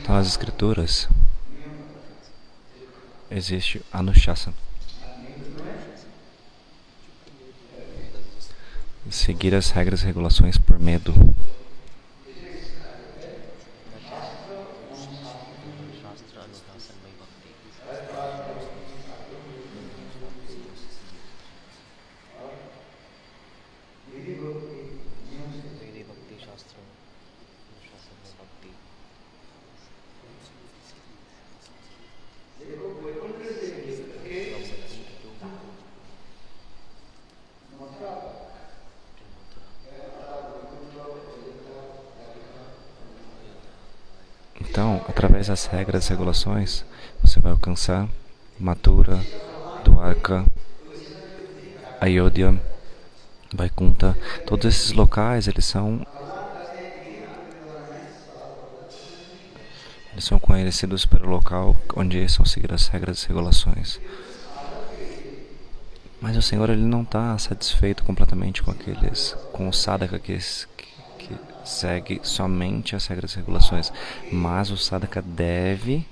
Então, nas escrituras existe Anushasana. Seguir as regras e regulações por medo. Então, através das regras e regulações, você vai alcançar Mathura, Dwarka, Ayodhya, Vaikunta. Todos esses locais, eles são conhecidos pelo local onde são seguidas as regras e regulações. Mas o Senhor, ele não está satisfeito completamente com o sadhaka que segue somente as regras e regulações. Mas o sadhaka deve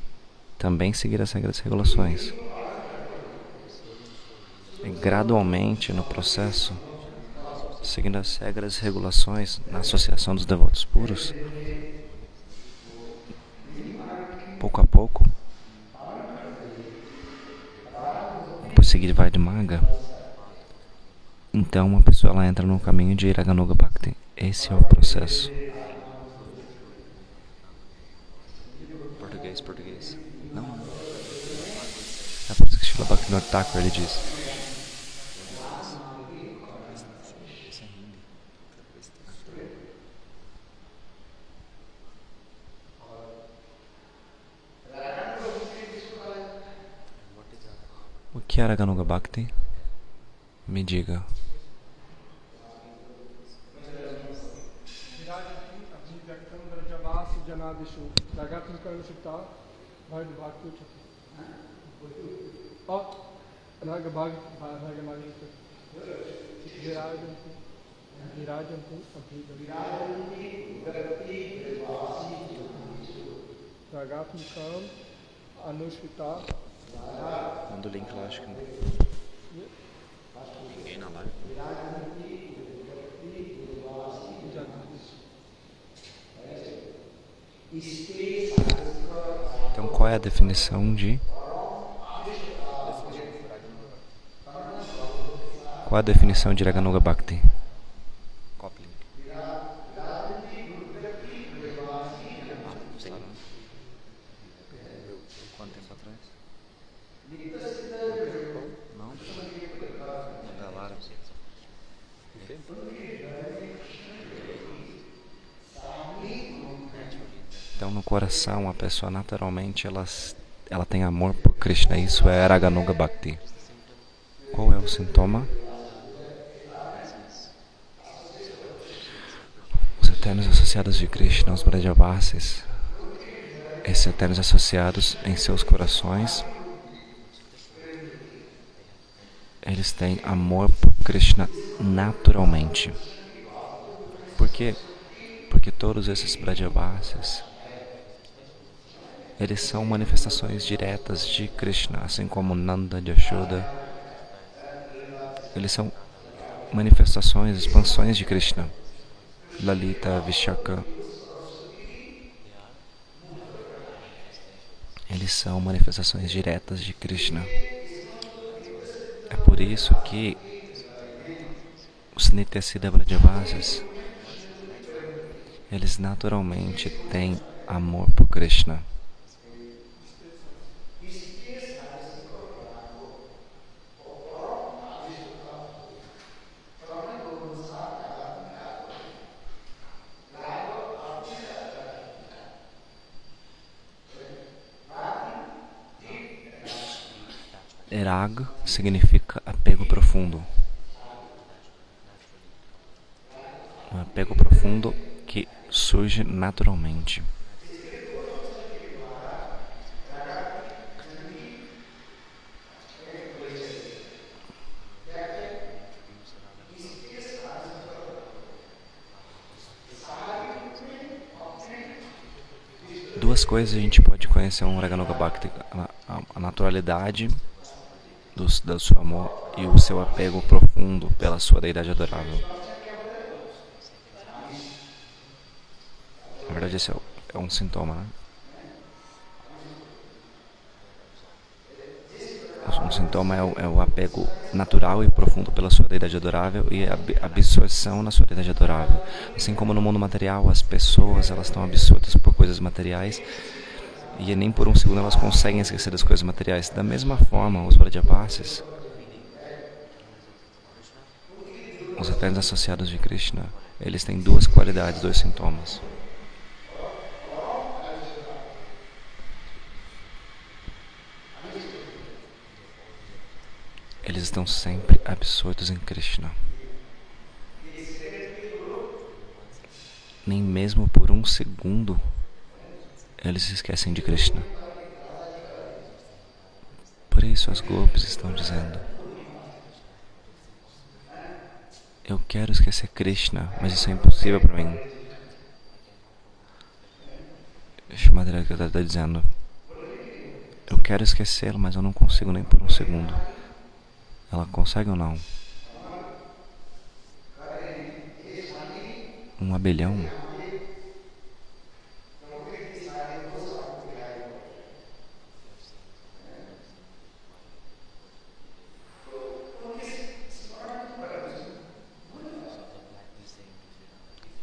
também seguir as regras e regulações. E gradualmente no processo, seguindo as regras e regulações na associação dos devotos puros, pouco a pouco, por seguir Vaidhimagga, então uma pessoa ela entra no caminho de Raganuga Bhakti. Esse é o processo. Português. Não. É por isso que Srila Bhaktivinoda Thakur ele diz. O que é Raganuga Bhakti? Me diga. Manda o link lá, acho que não. Ninguém na live. Então, qual é a definição de... Qual é a definição de Raganuga Bhakti? Quanto tempo atrás? Não? Da Lara. Então, no coração, a pessoa naturalmente ela tem amor por Krishna. Isso é Raganuga Bhakti. Qual é o sintoma? Os eternos associados de Krishna, os Brajavasis, esses eternos associados em seus corações, eles têm amor por Krishna naturalmente. Por quê? Porque todos esses Brajavasis, eles são manifestações diretas de Krishna, assim como Nanda, Yashoda. Eles são manifestações, expansões de Krishna. Lalita, Vishaka. Eles são manifestações diretas de Krishna. É por isso que os Nityasiddha Brajavasis, eles naturalmente têm amor por Krishna. Rag significa apego profundo. Um apego profundo que surge naturalmente. duas coisas a gente pode conhecer um Raganuga Bhakti: a naturalidade do seu amor e o seu apego profundo pela sua deidade adorável. Na verdade, esse é um sintoma, né? Um sintoma é o apego natural e profundo pela sua deidade adorável e a absorção na sua deidade adorável. Assim como no mundo material, as pessoas elas estão absortas por coisas materiais e nem por um segundo elas conseguem esquecer das coisas materiais. Da mesma forma, os Vrajabasis, os eternos associados de Krishna, eles têm duas qualidades, dois sintomas. Eles estão sempre absortos em Krishna. Nem mesmo por um segundo eles se esquecem de Krishna. Por isso as gopis estão dizendo: eu quero esquecer Krishna, mas isso é impossível para mim. Shrimad Radharani está dizendo: eu quero esquecê-lo, mas eu não consigo nem por um segundo. Ela consegue ou não? Um abelhão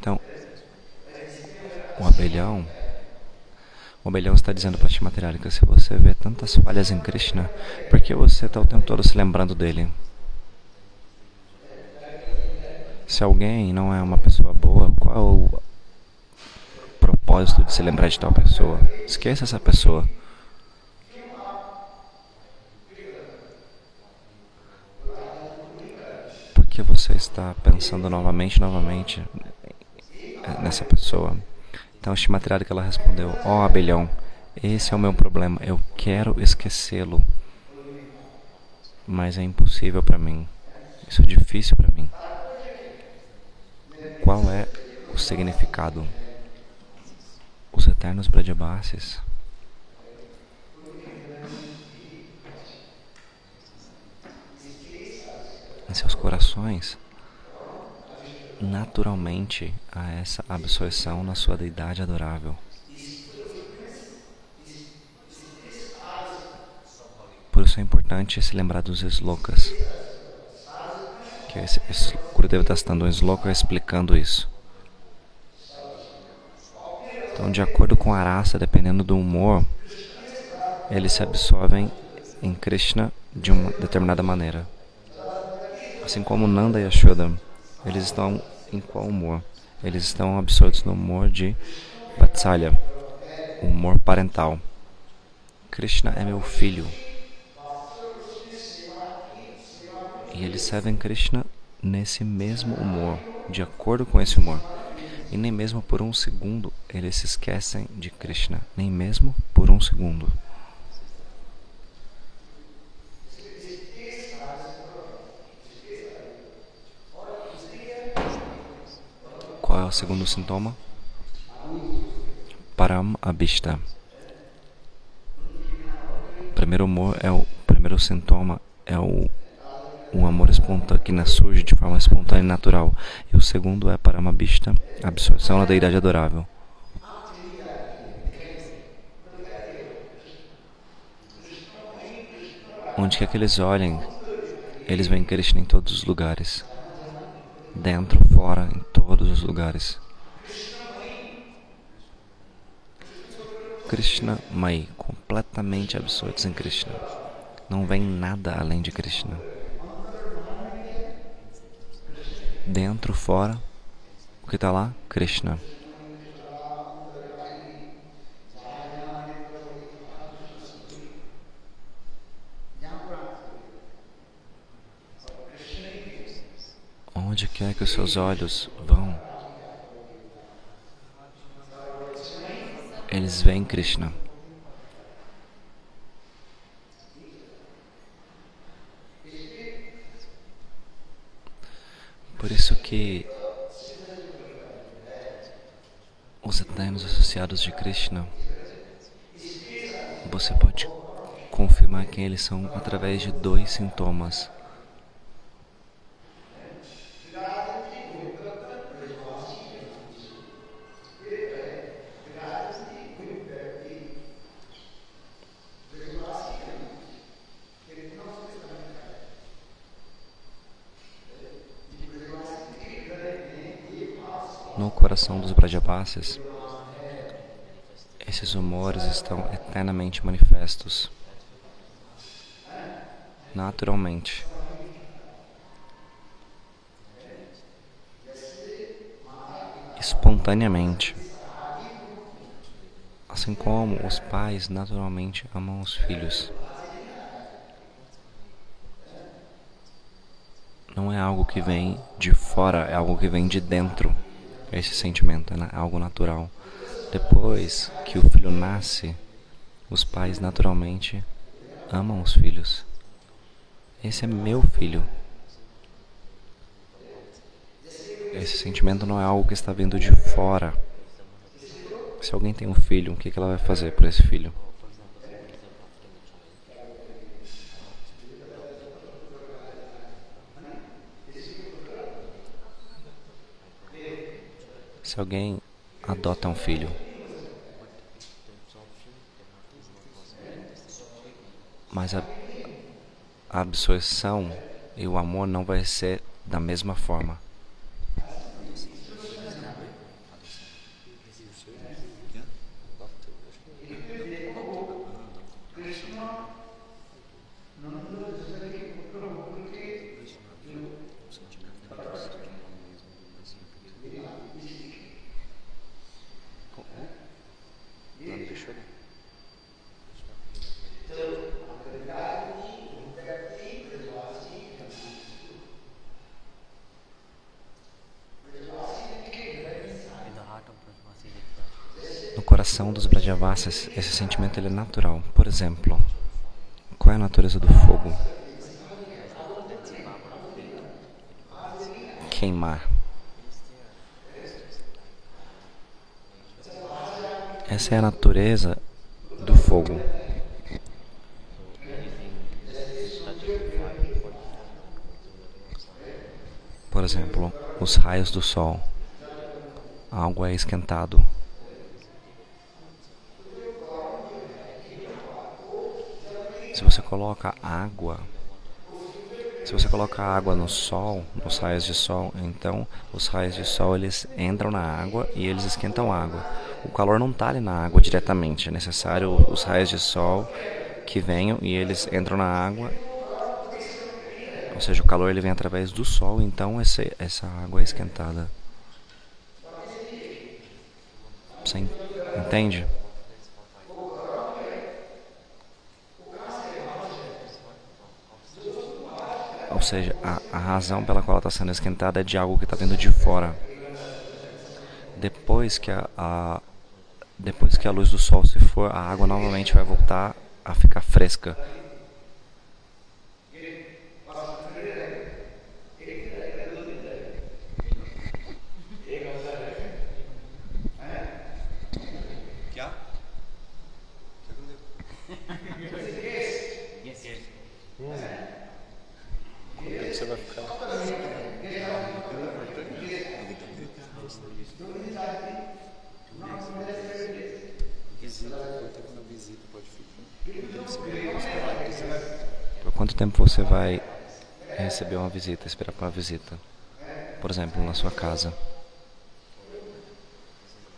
então, o abelhão está dizendo para Shrimad Radharani que se você vê tantas falhas em Krishna, por que você está o tempo todo se lembrando dele? Se alguém não é uma pessoa boa, qual é o propósito de se lembrar de tal pessoa? Esqueça essa pessoa. Por que você está pensando novamente nessa pessoa? Então Shrimad Radharani ela respondeu: ó abelhão, esse é o meu problema, eu quero esquecê-lo, mas é impossível para mim, isso é difícil para mim. Qual é o significado? Os eternos Vrajabasis em seus corações naturalmente há essa absorção na sua deidade adorável. Por isso é importante se lembrar dos slokas. Que esse Gurudeva está dando um sloka explicando isso. Então, de acordo com a raça, dependendo do humor, eles se absorvem em Krishna de uma determinada maneira. Assim como Nanda e Yashoda, eles estão em qual humor? Eles estão absortos no humor de Vatsalya, o humor parental. Krishna é meu filho. E eles servem Krishna nesse mesmo humor, de acordo com esse humor. E nem mesmo por um segundo eles se esquecem de Krishna. Nem mesmo por um segundo. Qual é o segundo sintoma? Param Abhishta. O primeiro sintoma é o amor espontâneo, que surge de forma espontânea e natural. E o segundo é Paramabhishta, a absorção na deidade adorável. Onde quer que eles olhem, eles veem Krishna em todos os lugares. Dentro, fora, em todos os lugares. Krishna Mai, completamente absortos em Krishna. Não vem nada além de Krishna. Dentro, fora, o que está lá? Krishna. Onde quer que os seus olhos vão, eles veem Krishna. Por isso que os eternos associados de Krishna, Você pode confirmar quem eles são através de 2 sintomas. No coração dos Brajavasis, esses humores estão eternamente manifestos, naturalmente. Espontaneamente. Assim como os pais naturalmente amam os filhos. Não é algo que vem de fora, é algo que vem de dentro. Esse sentimento é algo natural. Depois que o filho nasce, os pais naturalmente amam os filhos. Esse é meu filho. Esse sentimento não é algo que está vindo de fora. Se alguém tem um filho, o que ela vai fazer por esse filho? Se alguém adota um filho, mas a absorção e o amor não vai ser da mesma forma. No coração dos Brajavasis, esse sentimento ele é natural. Por exemplo, qual é a natureza do fogo? Queimar. Essa é a natureza do fogo. Por exemplo, os raios do sol. Algo é esquentado. Se você coloca água no sol, nos raios de sol, então os raios de sol eles entram na água e eles esquentam a água. O calor não está ali na água diretamente, é necessário os raios de sol que venham e eles entram na água. Ou seja, o calor ele vem através do sol, então essa água é esquentada. Você entende? Ou seja, a razão pela qual ela está sendo esquentada é de algo que está vindo de fora. Depois que a luz do sol se for, a água novamente vai voltar a ficar fresca. Você vai ficar. Por quanto tempo você vai receber uma visita, esperar para uma visita? Por exemplo, na sua casa.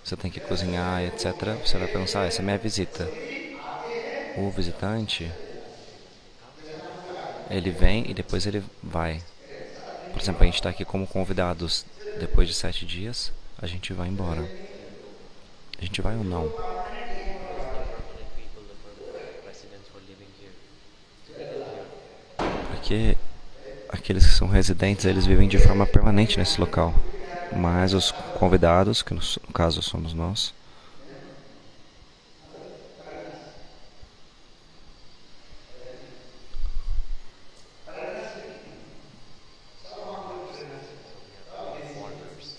Você tem que cozinhar, etc. Você vai pensar, essa é a minha visita. O visitante, ele vem e depois ele vai. Por exemplo, a gente está aqui como convidados. Depois de 7 dias, a gente vai embora. A gente vai ou não? Porque aqueles que são residentes, eles vivem de forma permanente nesse local. Mas os convidados, que no caso somos nós,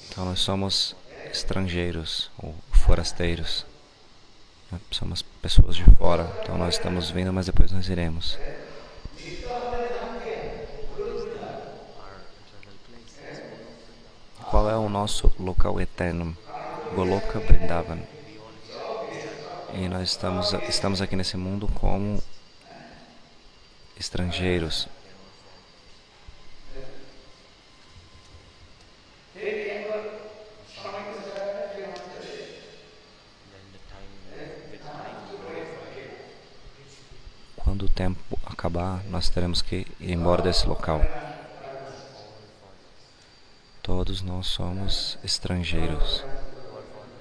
então nós somos estrangeiros ou forasteiros. Somos pessoas de fora. Então nós estamos vindo, mas depois nós iremos. Qual é o nosso local eterno? Goloka Vrindavan. E nós estamos aqui nesse mundo como estrangeiros. Quando o tempo acabar, nós teremos que ir embora desse local. Todos nós somos estrangeiros.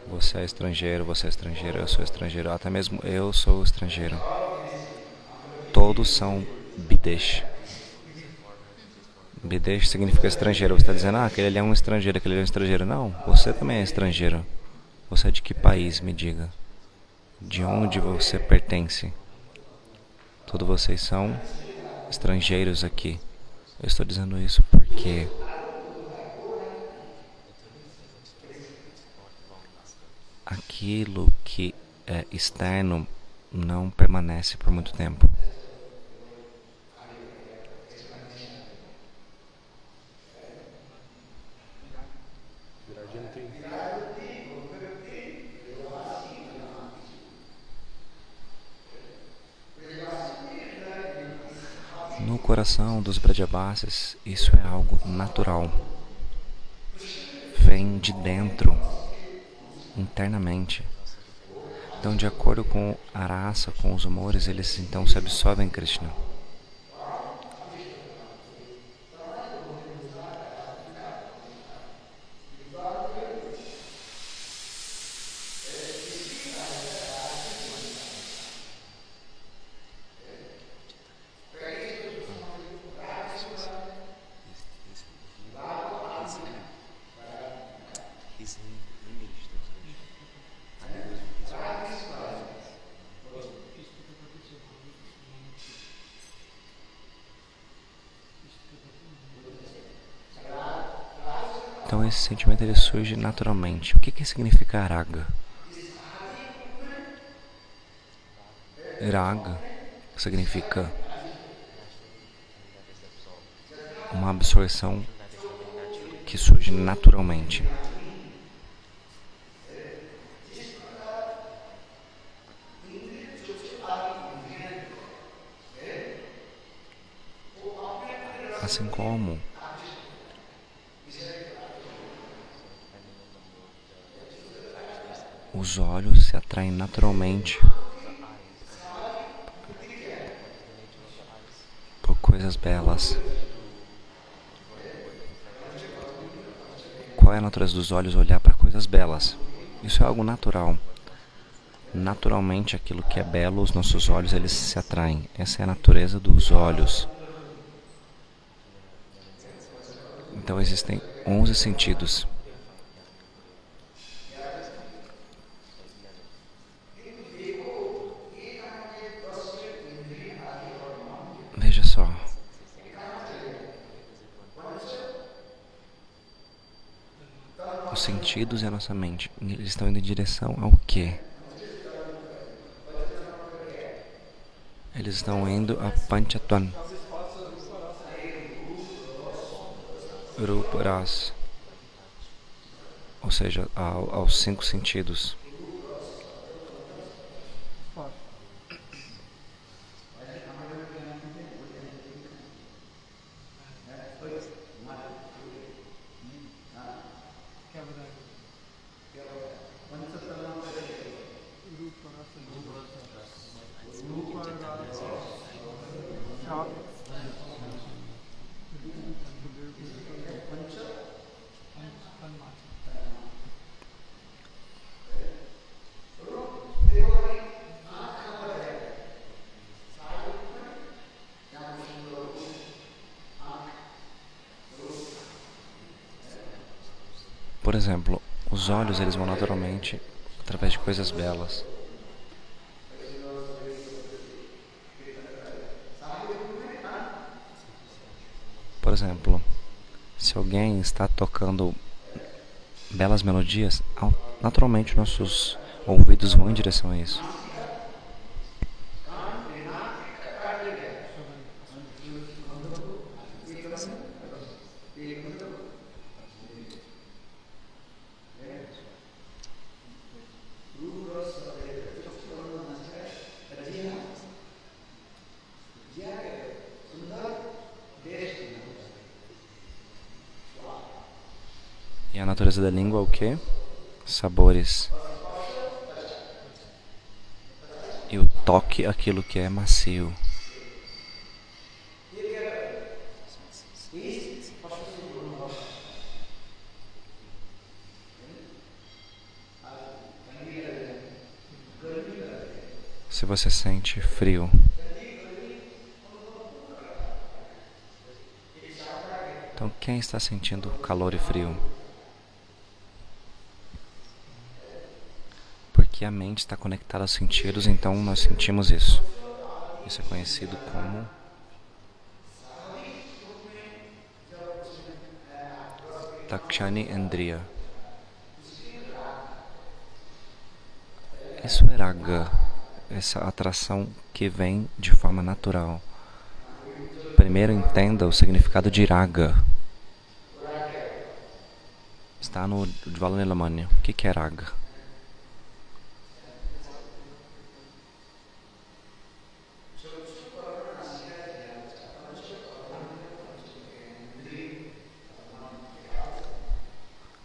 Você é estrangeiro, eu sou estrangeiro, até mesmo eu sou estrangeiro. Todos são Bidesh. Bidesh significa estrangeiro. Você está dizendo, aquele ali é um estrangeiro, aquele ali é um estrangeiro. Não, você também é estrangeiro. Você é de que país, me diga? De onde você pertence? Todos vocês são estrangeiros aqui. Eu estou dizendo isso porque aquilo que é externo não permanece por muito tempo. No coração dos Brajavasis, isso é algo natural. Vem de dentro, internamente. Então, de acordo com a raça, com os humores, eles então se absorvem em Krishna. Então esse sentimento ele surge naturalmente. O que significa raga? Raga significa uma absorção que surge naturalmente. Assim como os olhos se atraem naturalmente por coisas belas. Qual é a natureza dos olhos? Olhar para coisas belas. Isso é algo natural. Naturalmente, aquilo que é belo, os nossos olhos eles se atraem. Essa é a natureza dos olhos. Então existem 11 sentidos. Veja só. Os sentidos e a nossa mente, eles estão indo em direção ao quê? Eles estão indo a Panchatvan. Rupa Ras. Ou seja, aos 5 sentidos. Por exemplo, os olhos eles vão naturalmente através de coisas belas. Por exemplo, se alguém está tocando belas melodias, naturalmente nossos ouvidos vão em direção a isso. natureza da língua é o quê? Sabores. E o toque, aquilo que é macio. Se você sente frio, então quem está sentindo calor e frio? Porque a mente está conectada aos sentidos, então nós sentimos isso. Isso é conhecido como Dakshani Indriya. Isso é raga, essa atração que vem de forma natural. Primeiro entenda o significado de raga. Está no Jvala Nilamanya. O que é raga?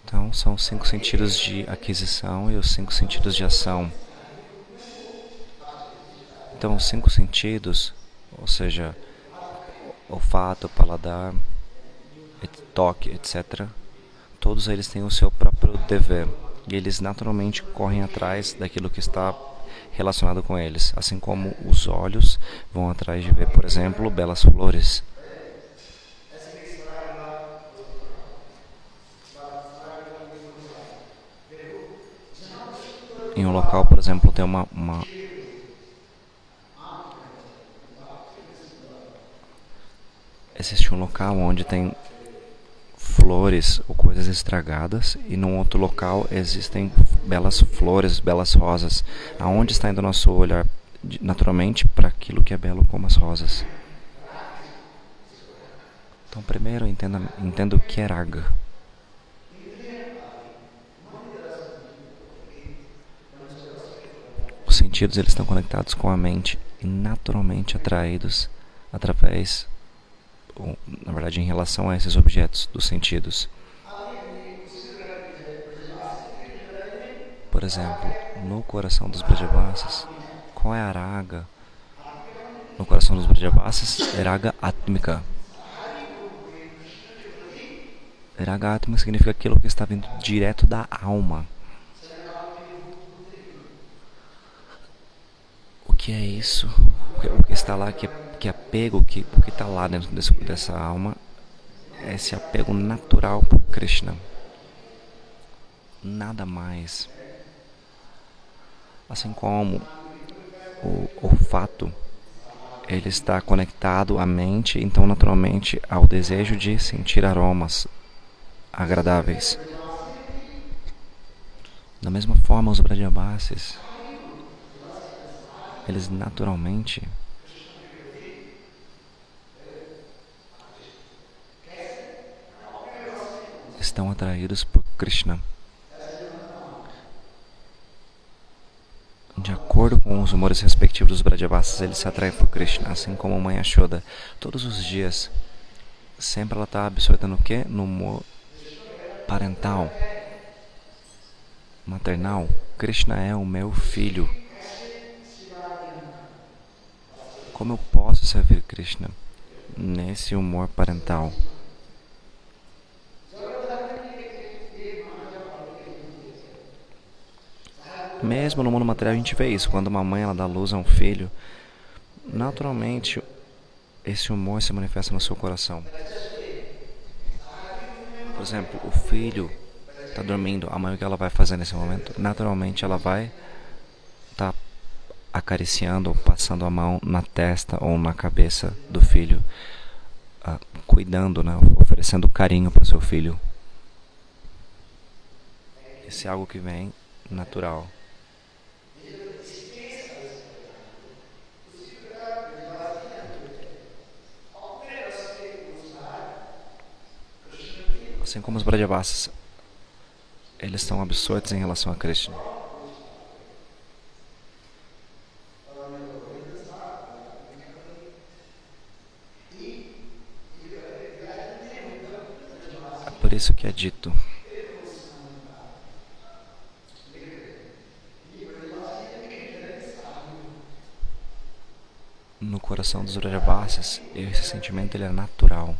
Então, são os 5 sentidos de aquisição e os 5 sentidos de ação. Então, os 5 sentidos, ou seja, olfato, paladar, toque, etc., todos eles têm o seu próprio dever. E eles naturalmente correm atrás daquilo que está relacionado com eles. Assim como os olhos vão atrás de ver, por exemplo, belas flores. Em um local, por exemplo, tem existe um local onde tem flores ou coisas estragadas, e num outro local existem belas flores, belas rosas. Aonde está indo o nosso olhar naturalmente para aquilo que é belo, como as rosas? Então, primeiro entenda o que é raga. Os sentidos eles estão conectados com a mente e naturalmente atraídos através, ou, na verdade, em relação a esses objetos dos sentidos. Por exemplo, no coração dos Brajavasis, qual é a raga? No coração dos Brajavasis é raga átmica. Raga átmica significa aquilo que está vindo direto da alma. O que é isso? O que está lá, que é apego, o que está lá dentro dessa alma, é esse apego natural por Krishna. Nada mais. Assim como o olfato, ele está conectado à mente, então naturalmente ao desejo de sentir aromas agradáveis. Da mesma forma, os Brajavasis, eles naturalmente estão atraídos por Krishna. De acordo com os humores respectivos dos Brajavasis, eles se atraem por Krishna, assim como a mãe Yashoda. Todos os dias, sempre ela está absorta no quê? No humor parental, maternal. Krishna é o meu filho. Como eu posso servir Krishna nesse humor parental? Mesmo no mundo material a gente vê isso. Quando uma mãe ela dá luz a um filho, naturalmente esse humor se manifesta no seu coração. Por exemplo, o filho está dormindo, a mãe o que ela vai fazer nesse momento? Naturalmente ela vai estar acariciando ou passando a mão na testa ou na cabeça do filho, cuidando, né? Oferecendo carinho para o seu filho. Isso é algo que vem natural. Assim como os Brajavasis, eles estão absortos em relação a Krishna. É por isso que é dito: no coração dos Vrajavasis, esse sentimento ele é natural.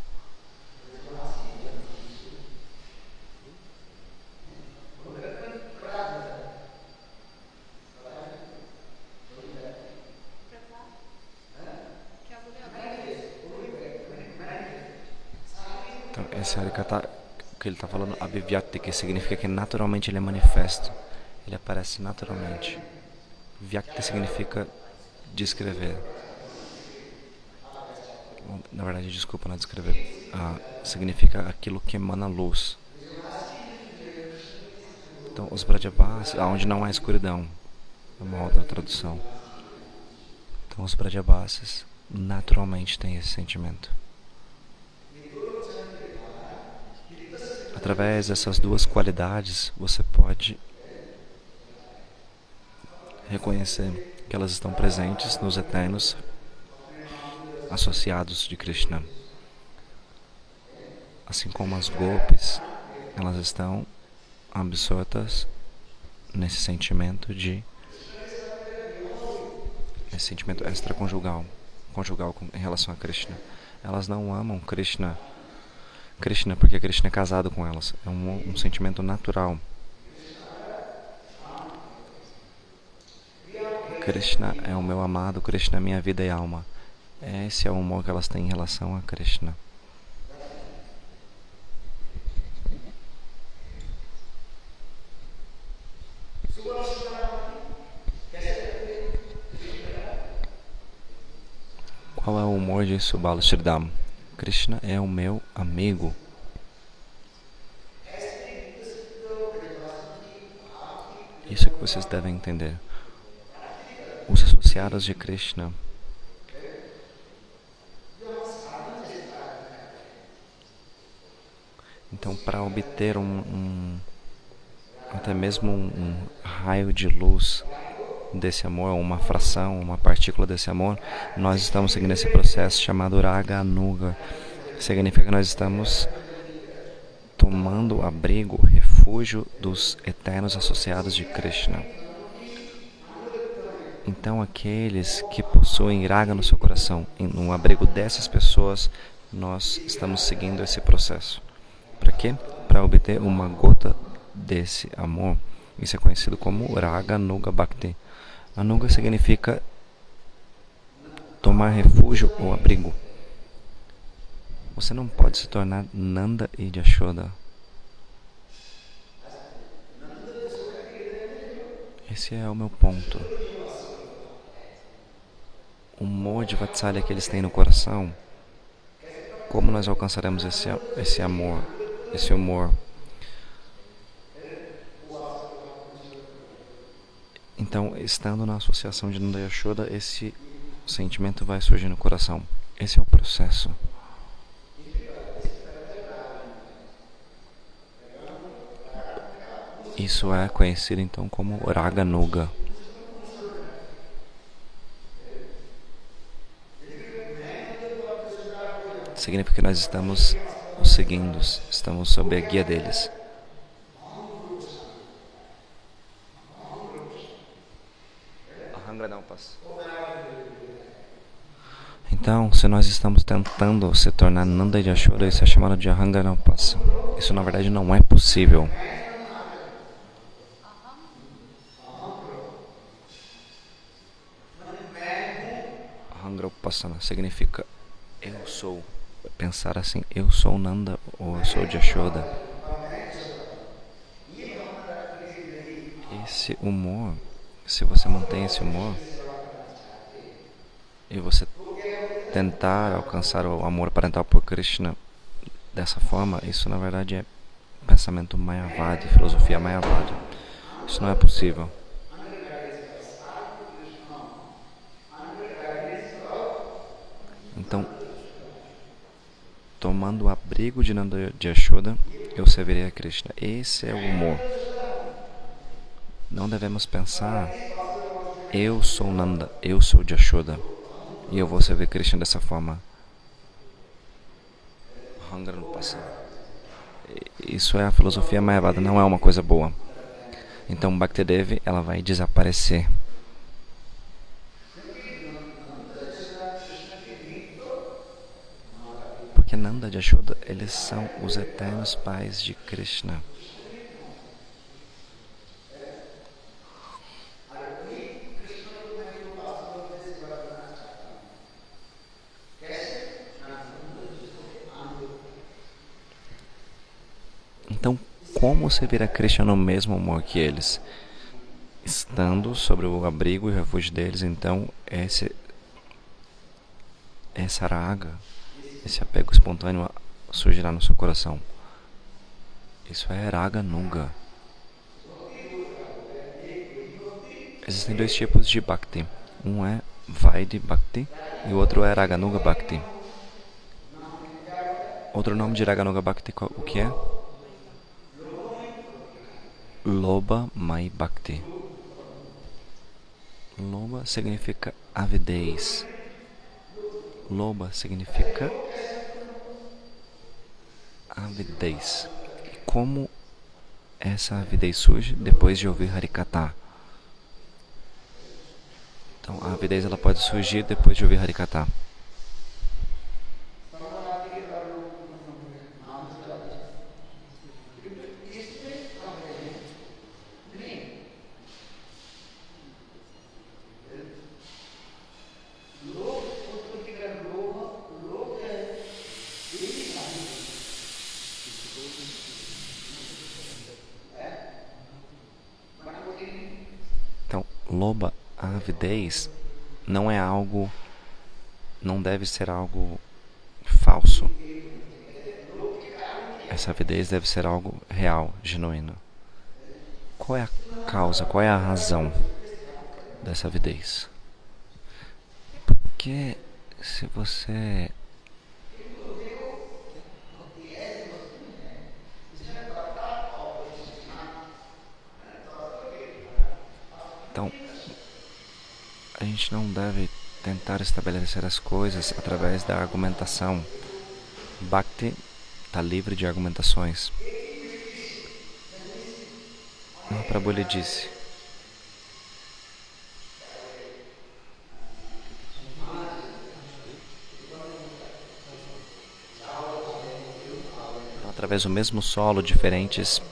Então, esse Harikata, que ele está falando, Abhivyakti, que significa que naturalmente ele é manifesto. Ele aparece naturalmente. Vyakti significa descrever. Na verdade, desculpa, não é descrever. Significa aquilo que emana luz. Então, os Vrajavasis, onde não há escuridão. É uma outra tradução. Então, os Vrajavasis naturalmente têm esse sentimento. Através dessas duas qualidades, você pode reconhecer que elas estão presentes nos eternos associados de Krishna. Assim como as gopis, elas estão absortas nesse sentimento extraconjugal, em relação a Krishna. Elas não amam Krishna porque Krishna é casado com elas. É um sentimento natural. Krishna é o meu amado, Krishna é minha vida e alma. Esse é o amor que elas têm em relação a Krishna. Qual é o humor de Subala Shridham? Krishna é o meu amigo. Isso é que vocês devem entender. Os associados de Krishna então, para obter até mesmo um raio de luz desse amor, uma fração, uma partícula desse amor, nós estamos seguindo esse processo chamado Raga Nuga. Significa que nós estamos tomando abrigo, refúgio dos eternos associados de Krishna. Então, aqueles que possuem Raga no seu coração, no abrigo dessas pessoas, nós estamos seguindo esse processo. Para quê? Para obter uma gota desse amor. Isso é conhecido como Raga Nuga Bhakti. Anuga significa tomar refúgio ou abrigo. Você não pode se tornar Nanda e Yashoda. Esse é o meu ponto. O amor de Vatsalya que eles têm no coração, como nós alcançaremos esse amor, esse humor? Então, estando na associação de Nanda e Yashoda, esse sentimento vai surgir no coração. Esse é o processo. Isso é conhecido então como Raga Nuga. Significa que nós estamos os seguindo, estamos sob a guia deles. Então, se nós estamos tentando se tornar Nanda e Yashoda, isso é chamado de Ahanganapasa. Isso na verdade não é possível. Ahanganapasana significa eu sou. Pensar assim, eu sou Nanda ou eu sou Yashoda. Esse humor, se você mantém esse humor e você tentar alcançar o amor parental por Krishna dessa forma, isso na verdade é pensamento Mayavadi, filosofia Mayavadi. Isso não é possível. Então, tomando o abrigo de Nanda e Yashoda, eu servirei a Krishna. Esse é o humor. Não devemos pensar, eu sou Nanda, eu sou Yashoda, e eu vou servir Krishna dessa forma. Isso é a filosofia Mayavada, não é uma coisa boa. Então Bhakti Devi, ela vai desaparecer. que Nanda e Yashoda, eles são os eternos pais de Krishna. Então, como servir a Krishna no mesmo amor que eles? Estando sobre o abrigo e refúgio deles, então essa raga, esse apego espontâneo surgirá no seu coração. Isso é raga nuga. Existem dois tipos de bhakti. Um é Vaidhi Bhakti e o outro é Raganuga Bhakti. Outro nome de Raganuga Bhakti, o que é? Loba Mai Bhakti. Loba significa avidez. Loba significa avidez. E como essa avidez surge? Depois de ouvir Harikatha. Então, a avidez ela pode surgir depois de ouvir Harikatha. Então, loba, a avidez, não é algo, não deve ser algo falso. Essa avidez deve ser algo real, genuíno. Qual é a causa, qual é a razão dessa avidez? Porque se você então, a gente não deve tentar estabelecer as coisas através da argumentação. Bhakti está livre de argumentações. Mahaprabhu lhe disse: através do mesmo solo, diferentes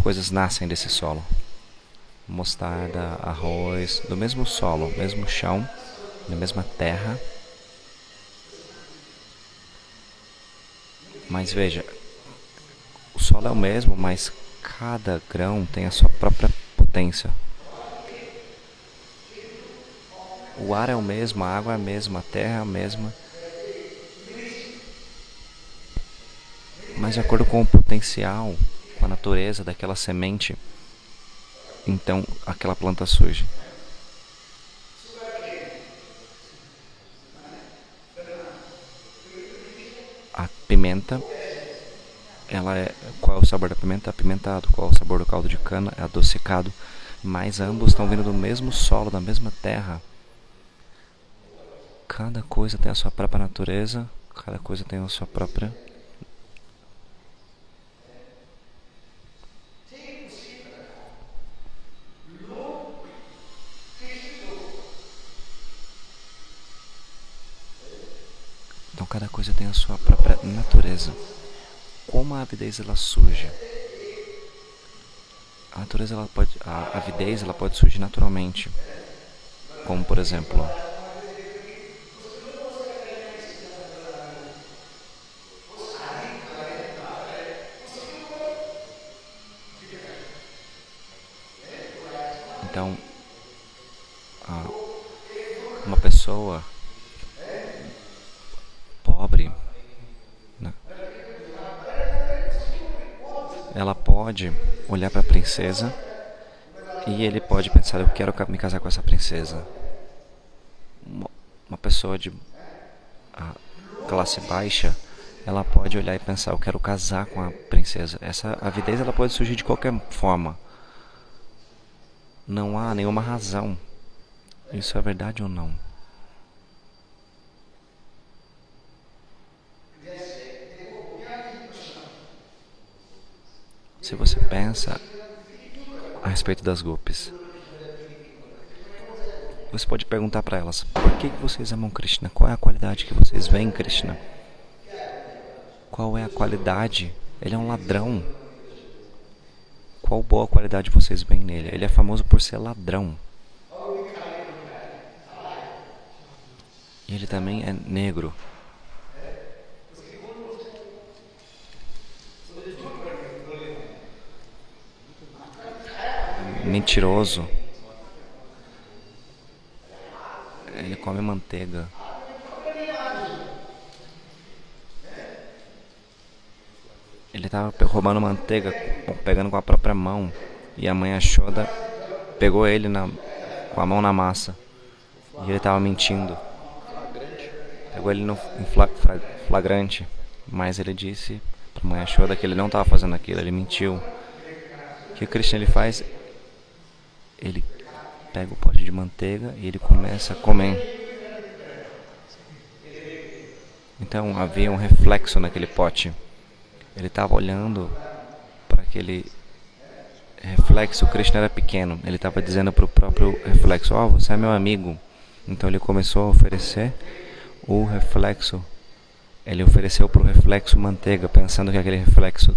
coisas nascem desse solo. Mostarda, arroz, do mesmo solo, mesmo chão, da mesma terra. Mas veja, o solo é o mesmo, mas cada grão tem a sua própria potência. O ar é o mesmo, a água é a mesma, a terra é a mesma. Mas de acordo com o potencial, com a natureza daquela semente, então aquela planta surge. A pimenta, qual é o sabor da pimenta? Apimentado. Qual é o sabor do caldo de cana? É adocicado. Mas ambos estão vindo do mesmo solo, da mesma terra. Cada coisa tem a sua própria natureza, cada coisa tem a sua própria. Então cada coisa tem a sua própria natureza. Como a avidez ela surge? A avidez ela pode surgir naturalmente. Como por exemplo, então uma pessoa pobre, né? Ela pode olhar para a princesa e ele pode pensar: eu quero me casar com essa princesa. Uma pessoa de classe baixa, ela pode olhar e pensar: eu quero casar com a princesa. Essa avidez ela pode surgir de qualquer forma. Não há nenhuma razão. Isso é verdade ou não? Se você pensa a respeito das gopis, você pode perguntar para elas: por que vocês amam Krishna? Qual é a qualidade que vocês veem em Krishna? Qual é a qualidade? Ele é um ladrão. Qual boa qualidade vocês veem nele? Ele é famoso por ser ladrão. E ele também é negro. Mentiroso. Ele come manteiga. Ele tava roubando manteiga, pegando com a própria mão. E a mãe Yashoda pegou ele com a mão na massa. E ele tava mentindo. Pegou ele em flagrante. Mas ele disse pra mãe Yashoda que ele não tava fazendo aquilo, ele mentiu. O que o Krishna ele faz? Ele pega o pote de manteiga e ele começa a comer. Então havia um reflexo naquele pote. Ele estava olhando para aquele reflexo. O Krishna era pequeno. Ele estava dizendo para o próprio reflexo: "Oh, você é meu amigo." Então ele começou a oferecer o reflexo. Ele ofereceu para o reflexo manteiga, pensando que aquele reflexo,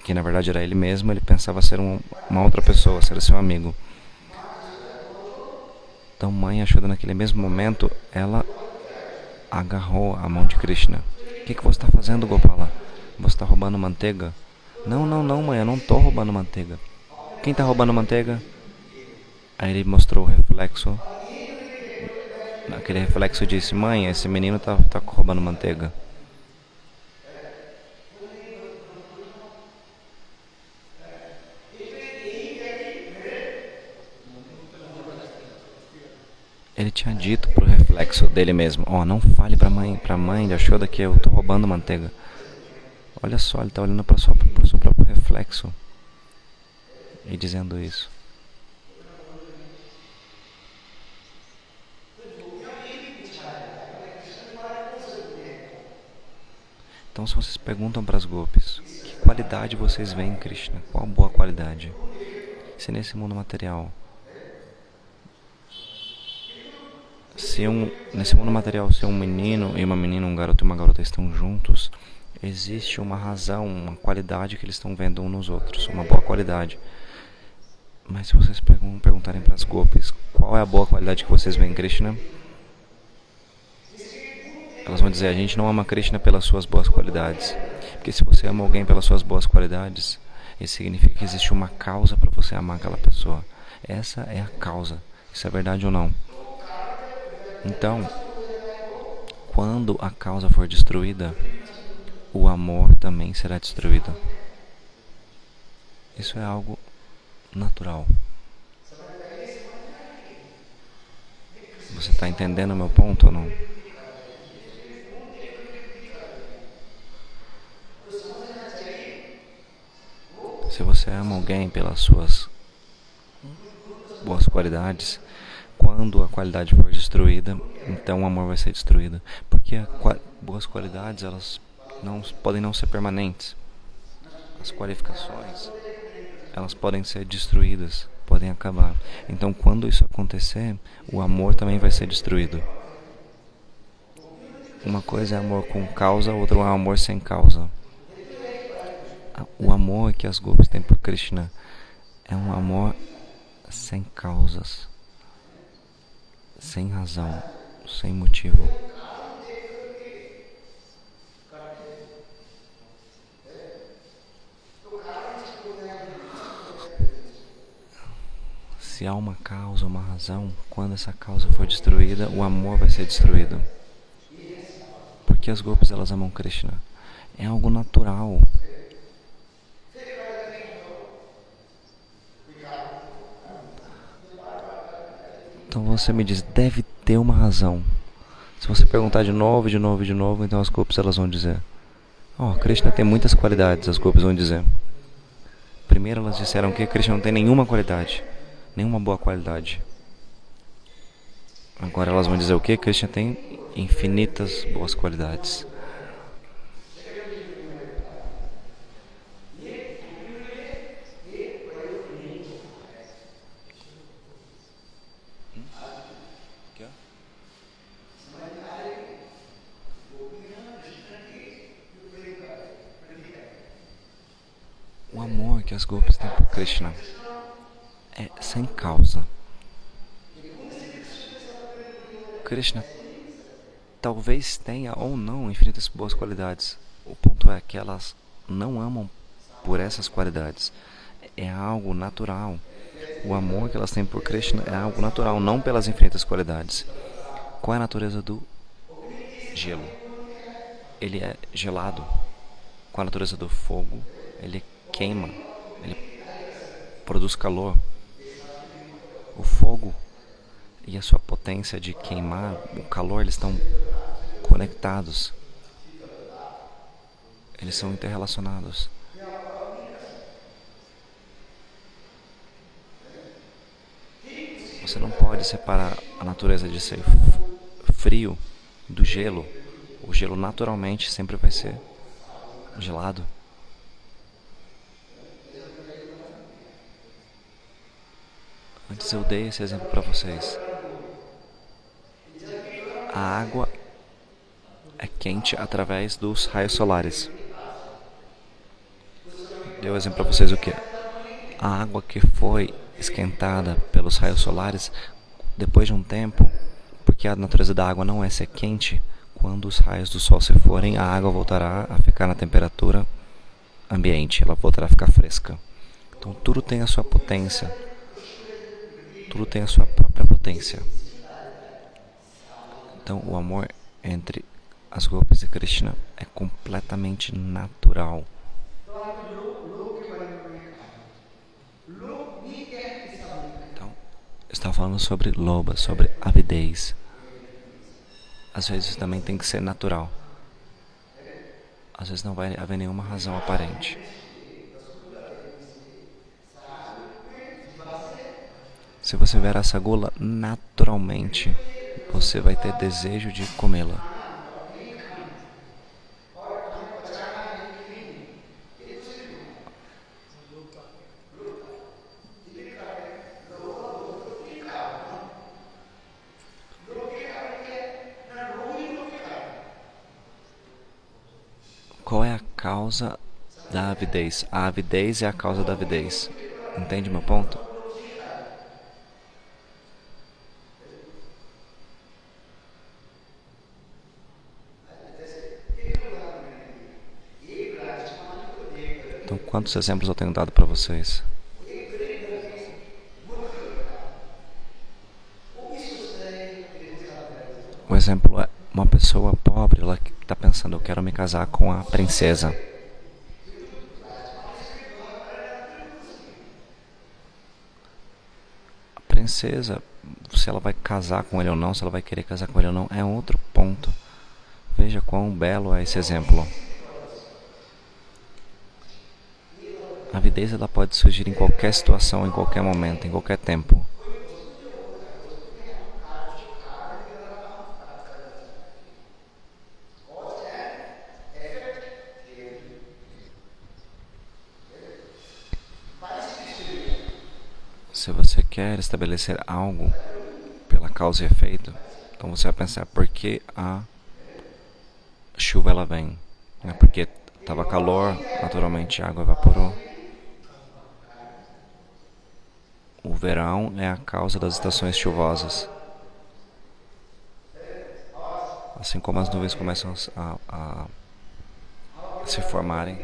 que na verdade era ele mesmo, ele pensava ser uma outra pessoa, ser seu amigo. Então mãe Yashoda, naquele mesmo momento, ela agarrou a mão de Krishna. "O que você está fazendo, Gopala? Você está roubando manteiga?" Não, mãe, eu não estou roubando manteiga." "Quem está roubando manteiga?" Aí ele mostrou o reflexo. Aquele reflexo disse: "Mãe, esse menino tá roubando manteiga." Ele tinha dito pro reflexo dele mesmo: "Oh, não fale pra mãe de Yashoda que eu tô roubando manteiga." Olha só, ele tá olhando pro seu próprio reflexo e dizendo isso. Então, se vocês perguntam para as gopis, que qualidade vocês veem em Krishna? Qual boa qualidade? Se nesse mundo material, nesse mundo material, se um menino e uma menina, um garoto e uma garota estão juntos, existe uma razão, uma qualidade que eles estão vendo uns nos outros, uma boa qualidade. Mas se vocês perguntarem para as gopis qual é a boa qualidade que vocês veem em Krishna, elas vão dizer: a gente não ama Krishna pelas suas boas qualidades. Porque se você ama alguém pelas suas boas qualidades, isso significa que existe uma causa para você amar aquela pessoa. Essa é a causa. Isso é verdade ou não? Então, quando a causa for destruída, o amor também será destruído. Isso é algo natural. Você está entendendo o meu ponto ou não? Se você ama alguém pelas suas boas qualidades, quando a qualidade for destruída, então o amor vai ser destruído. Porque boas qualidades, elas podem não ser permanentes. As qualificações, elas podem ser destruídas, podem acabar. Então, quando isso acontecer, o amor também vai ser destruído. Uma coisa é amor com causa, outra é amor sem causa. O amor que as gopis têm por Krishna é um amor sem causas, sem razão, sem motivo. Se há uma causa, uma razão, quando essa causa for destruída, o amor vai ser destruído. Porque as gopis, elas amam Krishna. É algo natural. Então você me diz, deve ter uma razão. Se você perguntar de novo, então as gopis, elas vão dizer: "Oh, Krishna tem muitas qualidades." As gopis vão dizer. Primeiro elas disseram que Krishna não tem nenhuma qualidade, nenhuma boa qualidade. Agora elas vão dizer o que? Krishna tem infinitas boas qualidades. amor que as gopis têm por Krishna é sem causa. Krishna talvez tenha ou não infinitas boas qualidades. O ponto é que elas não amam por essas qualidades. É algo natural. O amor que elas têm por Krishna é algo natural, não pelas infinitas qualidades. Qual é a natureza do gelo? Ele é gelado. Qual a natureza do fogo? Ele queima. Ele produz calor. O fogo e a sua potência de queimar, o calor, eles estão conectados. Eles são interrelacionados. Você não pode separar a natureza de ser frio do gelo. O gelo naturalmente sempre vai ser gelado. Antes eu dei esse exemplo para vocês. A água é quente através dos raios solares. Dei o exemplo para vocês o que? A água que foi esquentada pelos raios solares, depois de um tempo, porque a natureza da água não é ser quente, quando os raios do sol se forem, a água voltará a ficar na temperatura ambiente, ela voltará a ficar fresca. Então tudo tem a sua potência. Tudo tem a sua própria potência. Então o amor entre as gopis e Krishna é completamente natural. Então, eu estava falando sobre loba, sobre avidez. Às vezes também tem que ser natural. Às vezes não vai haver nenhuma razão aparente. Se você ver essa gula, naturalmente você vai ter desejo de comê-la. Qual é a causa da avidez? A avidez é a causa da avidez. Entende meu ponto? Então, quantos exemplos eu tenho dado para vocês? O exemplo é uma pessoa pobre, ela está pensando, eu quero me casar com a princesa. A princesa, se ela vai casar com ele ou não, se ela vai querer casar com ele ou não, é outro ponto. Veja quão belo é esse exemplo. A avidez ela pode surgir em qualquer situação, em qualquer momento, em qualquer tempo. Se você quer estabelecer algo pela causa e efeito, então você vai pensar por que a chuva ela vem. É porque estava calor, naturalmente a água evaporou. O verão é a causa das estações chuvosas. Assim como as nuvens começam a se formarem.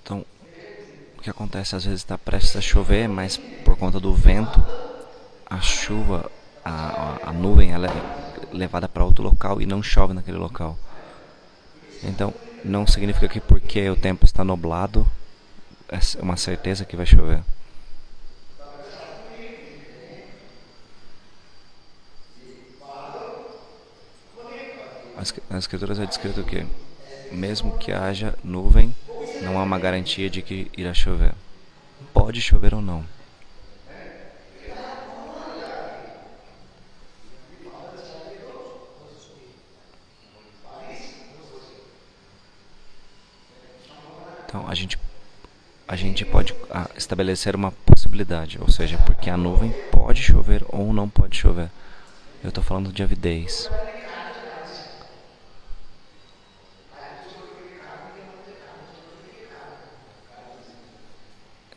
Então, o que acontece às vezes está prestes a chover, mas por conta do vento, a chuva, a nuvem, ela é levada para outro local e não chove naquele local. Então, não significa que porque o tempo está nublado, é uma certeza que vai chover. Nas escrituras é descrito que, mesmo que haja nuvem, não há uma garantia de que irá chover. Pode chover ou não. Então a gente pode estabelecer uma possibilidade, ou seja, porque a nuvem pode chover ou não pode chover. Eu estou falando de avidez.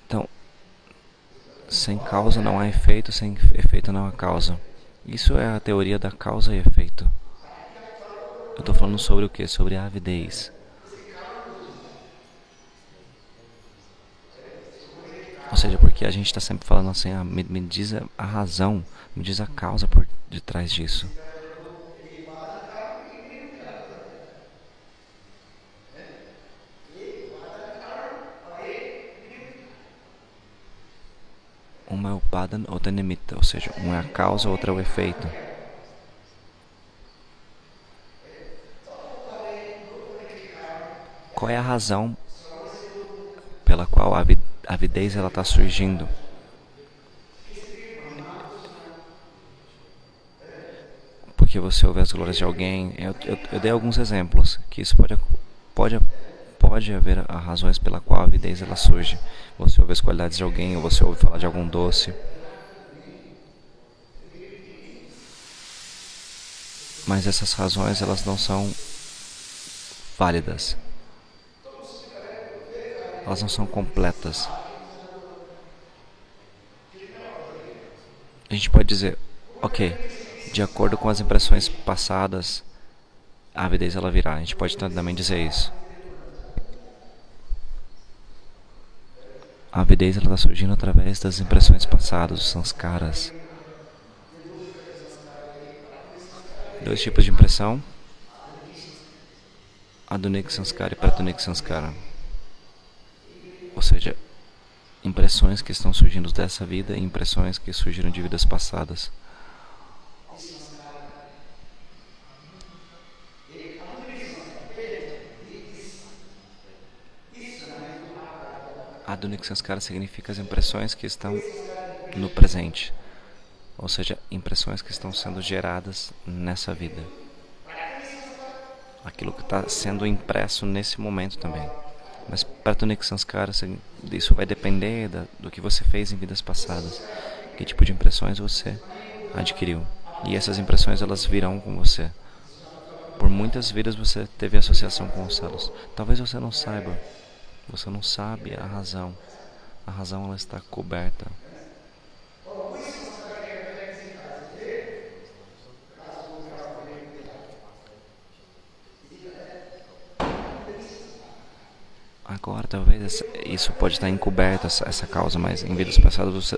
Então, sem causa não há efeito, sem efeito não há causa. Isso é a teoria da causa e efeito. Eu estou falando sobre o que? Sobre a avidez. Ou seja, porque a gente está sempre falando assim, me diz a razão, me diz a causa por detrás disso. Uma é o padan, outra é nimitta, ou seja, um é a causa, outra é o efeito. Qual é a razão pela qual a avidez está surgindo? Porque você ouve as glórias de alguém. Eu dei alguns exemplos, que isso pode haver razões pela qual a avidez surge. Você ouve as qualidades de alguém, ou você ouve falar de algum doce. Mas essas razões elas não são válidas. Elas não são completas. A gente pode dizer, ok, de acordo com as impressões passadas, a avidez virá. A gente pode também dizer isso. A avidez está surgindo através das impressões passadas, os sanskaras. Dois tipos de impressão: Adunik Sanskara e Pratunik Sanskara. Ou seja, impressões que estão surgindo dessa vida e impressões que surgiram de vidas passadas. Adunik Sanskara significa as impressões que estão no presente. Ou seja, impressões que estão sendo geradas nessa vida. Aquilo que está sendo impresso nesse momento também. Mas Pratunik Sanskara, isso vai depender do que você fez em vidas passadas. Que tipo de impressões você adquiriu. E essas impressões elas virão com você. Por muitas vidas você teve associação com os céus. Talvez você não saiba. Você não sabe a razão. A razão ela está coberta. Agora talvez isso pode estar encoberto, essa causa, mas em vidas passadas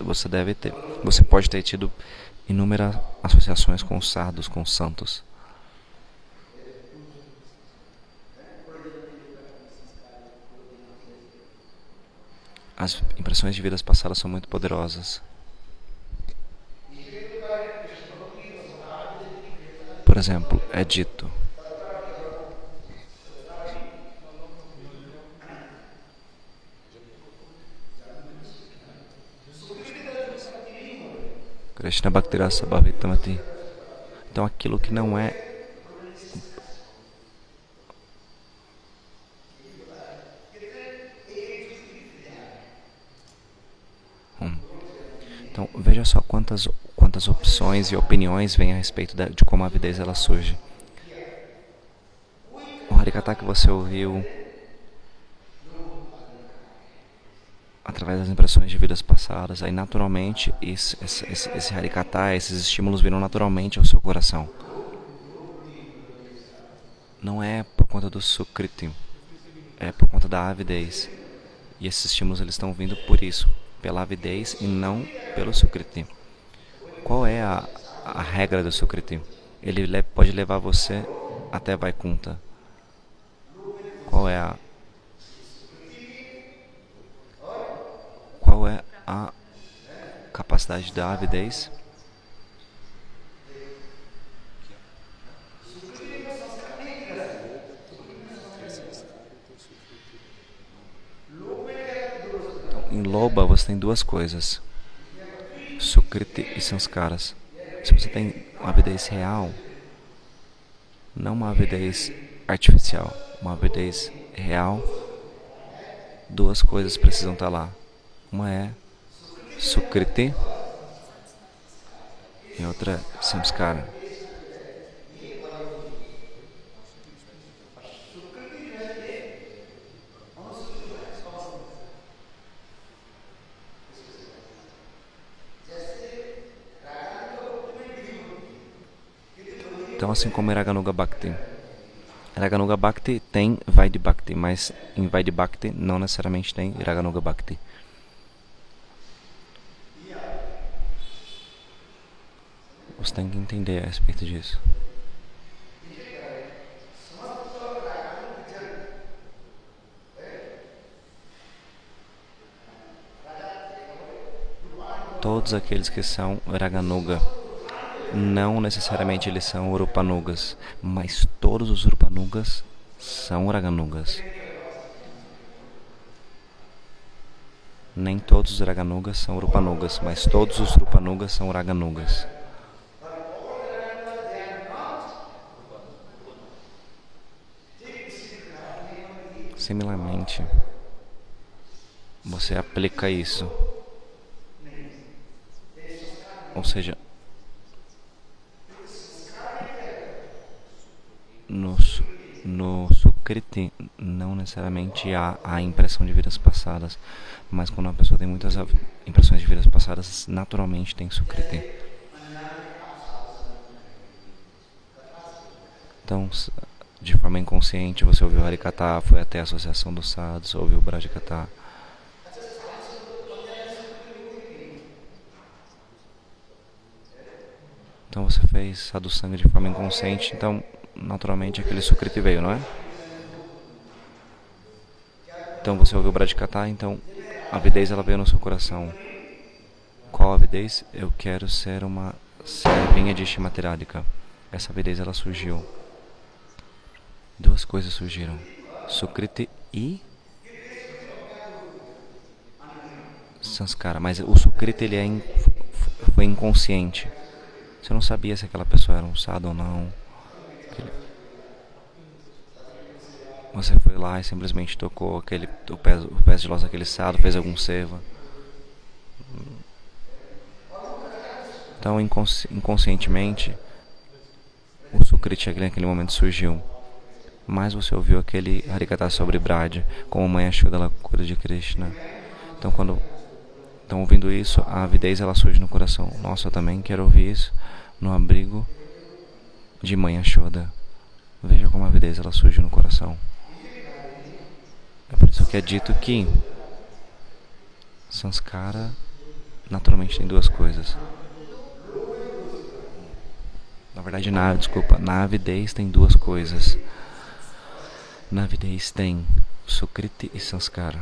você pode ter tido inúmeras associações com os sadhus, com os santos. As impressões de vidas passadas são muito poderosas. Por exemplo, é dito: Krishna Bhakti Rasa Bhavitamati. Então aquilo que não é Então veja só quantas opções e opiniões vêm a respeito de como a avidez surge. O Harikata que você ouviu através das impressões de vidas passadas, aí naturalmente esse Harikata, esses estímulos virão naturalmente ao seu coração. Não é por conta do Sukriti, é por conta da avidez. E esses estímulos eles estão vindo por isso, pela avidez e não pelo Sukriti. Qual é a regra do Sukriti? Ele pode levar você até Vaikunta. Qual é a capacidade da avidez? Então, em Loba você tem duas coisas: Sukriti e Sanskaras. Se você tem uma avidez real, não uma avidez artificial, uma avidez real, duas coisas precisam estar lá. Uma é Sukriti e outra é Samskara. Então, assim como Raganuga Bhakti. Raganuga Bhakti tem Vaidhi Bhakti, mas em Vaidhi Bhakti não necessariamente tem Raganuga Bhakti. Você tem que entender a respeito disso. Todos aqueles que são Raganuga, não necessariamente eles são Urupanugas, mas todos os Urupanugas são Raganugas. Nem todos os Raganugas são Urupanugas, mas todos os Urupanugas são Raganugas. Similarmente, você aplica isso. Ou seja, no Sukriti não necessariamente há a impressão de vidas passadas, mas quando uma pessoa tem muitas impressões de vidas passadas, naturalmente tem Sukriti. Então, de forma inconsciente, você ouviu Harikatha, foi até a associação dos sadhus, ouviu Brajkatha. Então você fez sadhusanga de forma inconsciente, então naturalmente aquele Sukriti veio, não é? Então você ouviu Brajkatha, então a avidez ela veio no seu coração. Qual a avidez? Eu quero ser uma servinha de Shrimati Radhika. Essa avidez ela surgiu. Duas coisas surgiram: Sukriti e Sanskara. Mas o Sukriti ele foi inconsciente. Você não sabia se aquela pessoa era um sadhu ou não. Você foi lá e simplesmente tocou o pé de lótus daquele sadhu, fez algum seva. Então, inconscientemente, o Sukriti naquele momento surgiu. Mas você ouviu aquele Harikatha sobre Braja, como Mãe Yashoda ela cuida de Krishna. Então, ouvindo isso, a avidez ela surge no coração. Nossa, eu também quero ouvir isso no abrigo de Mãe Yashoda. Veja como a avidez ela surge no coração. É por isso que é dito que Sanskara naturalmente tem duas coisas. Na verdade, na avidez tem duas coisas. Na avidez tem Sukriti e Sanskara.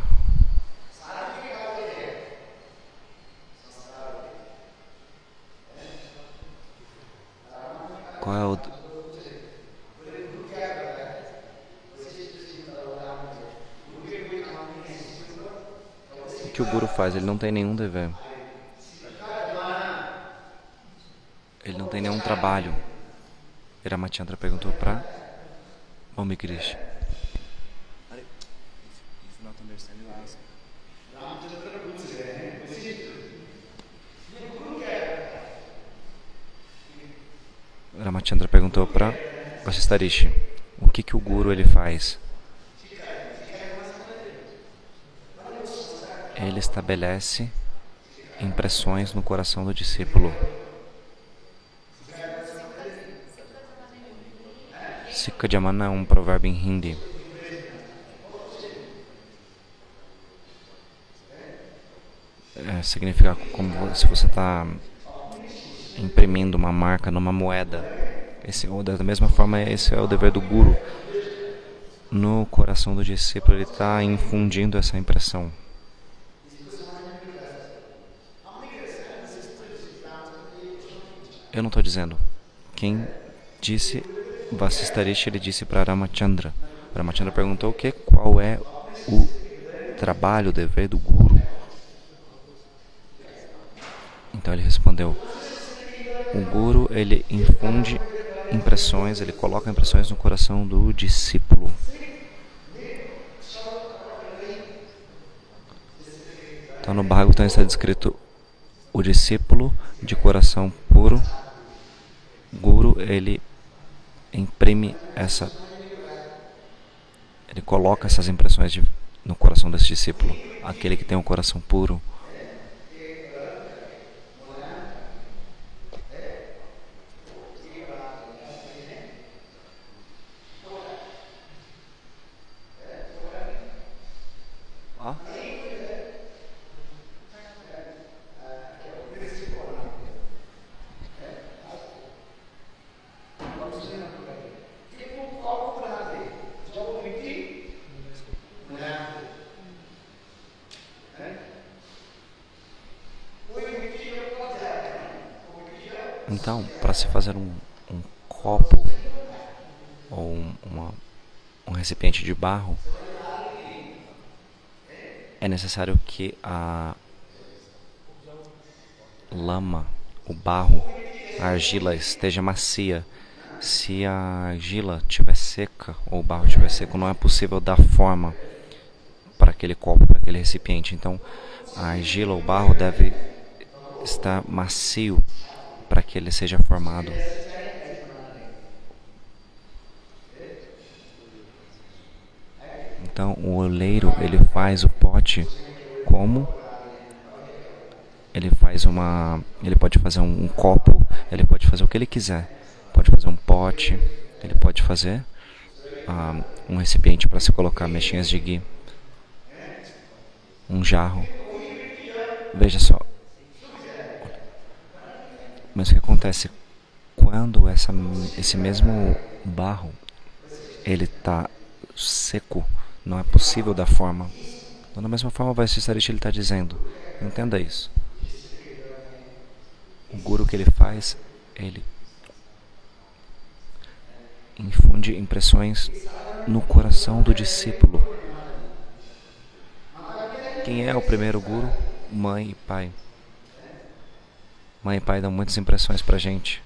Qual é o que o Guru faz? Ele não tem nenhum dever. Ele não tem nenhum trabalho. Ramachandra perguntou para Om Krish. Ramachandra perguntou para Vasistarishi, o que o Guru ele faz? Ele estabelece impressões no coração do discípulo. Sikha Jamana é um provérbio em hindi. Significa como se você está imprimindo uma marca numa moeda. Da mesma forma, esse é o dever do Guru. No coração do discípulo, ele está infundindo essa impressão. Eu não estou dizendo. Quem disse Vasistarishi, ele disse para Ramachandra. Ramachandra perguntou qual é o trabalho, o dever do Guru. Então ele respondeu: o Guru ele infunde impressões, ele coloca impressões no coração do discípulo. Então no Bhagavatam está descrito o discípulo de coração puro. Guru, ele imprime ele coloca essas impressões no coração desse discípulo, aquele que tem um coração puro. Então, para se fazer um copo ou um recipiente de barro, é necessário que a lama, o barro, a argila esteja macia. Se a argila estiver seca ou o barro estiver seco, não é possível dar forma para aquele copo, para aquele recipiente. Então, a argila ou o barro deve estar macio para que ele seja formado. Então, o oleiro, ele faz o pote como? Ele pode fazer um copo, ele pode fazer o que ele quiser. Pode fazer um pote, ele pode fazer um recipiente para se colocar mexinhas de ghee, um jarro. Veja só. Mas o que acontece quando esse mesmo barro ele está seco? Não é possível dar forma. Então, da mesma forma, o Vaishesharita ele está dizendo, entenda isso. O Guru que ele faz, ele infunde impressões no coração do discípulo. Quem é o primeiro Guru? Mãe e pai. Mãe e pai dão muitas impressões pra gente.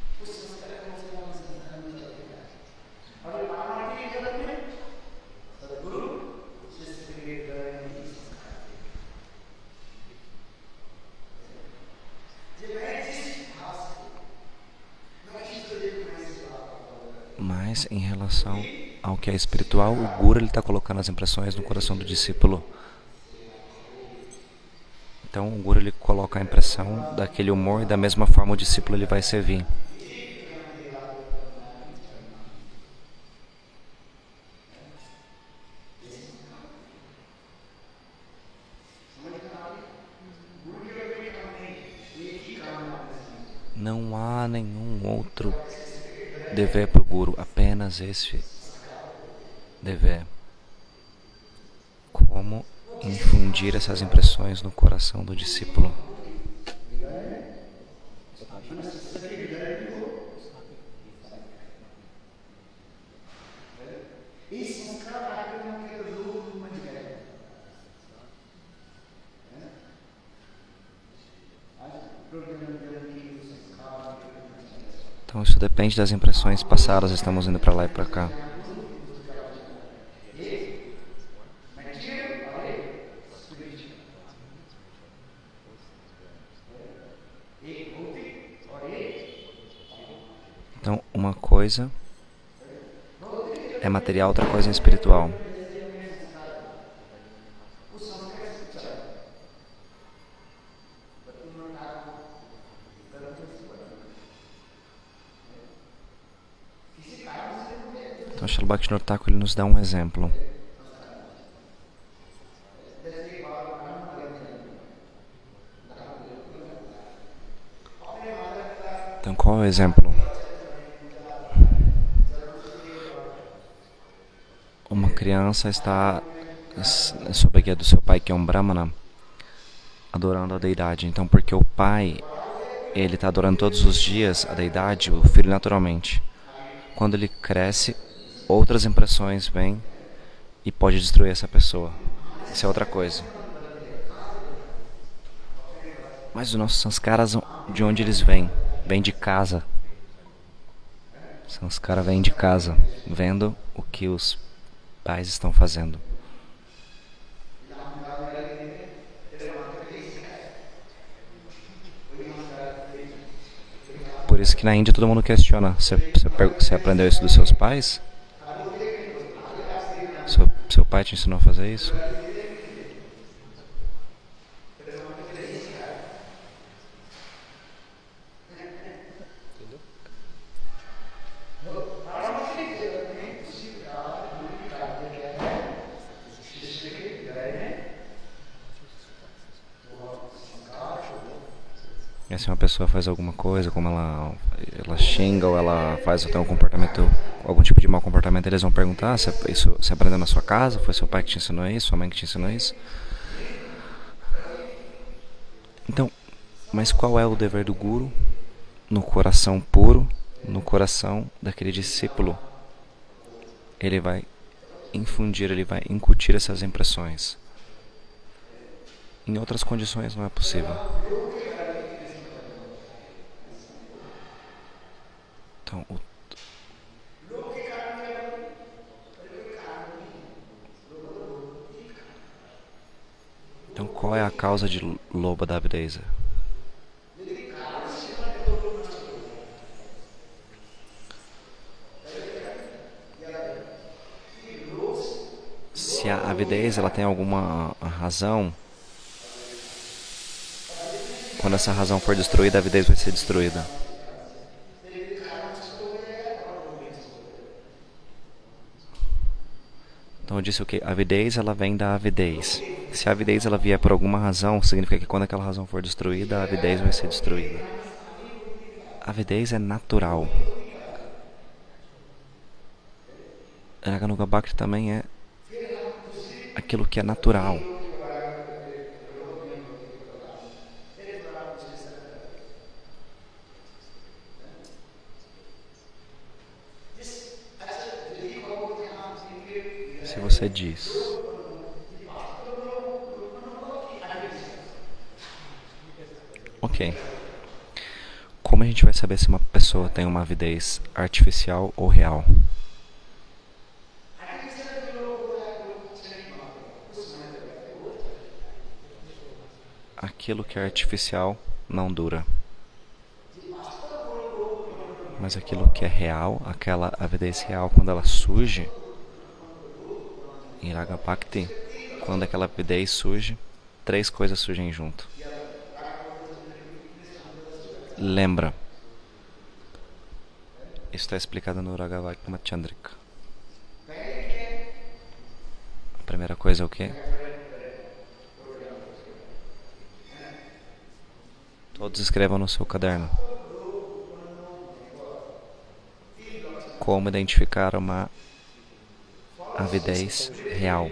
Mas em relação ao que é espiritual, o Guru está colocando as impressões no coração do discípulo. Então o Guru ele coloca a impressão daquele humor e da mesma forma o discípulo ele vai servir. Não há nenhum outro dever para o Guru, apenas esse dever. Como infundir essas impressões no coração do discípulo. Então isso depende das impressões passadas, estamos indo para lá e para cá. Então uma coisa é material, outra coisa é espiritual. Então Srila Bhaktivinoda Thakur ele nos dá um exemplo. Então qual é o exemplo? Uma criança está sob a guia do seu pai, que é um Brahmana, adorando a deidade. Então porque o pai ele está adorando todos os dias a deidade, o filho naturalmente, quando ele cresce, outras impressões vêm e pode destruir essa pessoa. Isso é outra coisa. Mas os nossos sanskaras, de onde eles vêm? Vêm de casa. Sanskara vem de casa, vendo o que os pais estão fazendo. Por isso que na Índia todo mundo questiona. Você aprendeu isso dos seus pais? Seu pai te ensinou a fazer isso? E se uma pessoa faz alguma coisa, como ela xinga ou ela faz até um comportamento, algum tipo de mau comportamento, eles vão perguntar se isso você aprendeu na sua casa, foi seu pai que te ensinou isso, sua mãe que te ensinou isso. Então, mas qual é o dever do guru? No coração puro, no coração daquele discípulo, ele vai infundir, ele vai incutir essas impressões. Em outras condições não é possível. Então qual é a causa de loba da avideza? Se a avidez ela tem alguma razão, quando essa razão for destruída, a avidez vai ser destruída. Então eu disse o que? A avidez ela vem da avidez. Se a avidez ela vier por alguma razão, significa que quando aquela razão for destruída, a avidez vai ser destruída. A avidez é natural. Raganuga Bhakti também é aquilo que é natural. Se você diz ok, como a gente vai saber se uma pessoa tem uma avidez artificial ou real? Aquilo que é artificial não dura. Mas aquilo que é real, aquela avidez real, quando ela surge, em Raga Bhakti, quando aquela avidez surge, 3 coisas surgem junto. Lembra. Isso está explicado no Raga Bhakti Chandrika. A primeira coisa é o quê? Todos escrevam no seu caderno. Como identificar uma avidez real.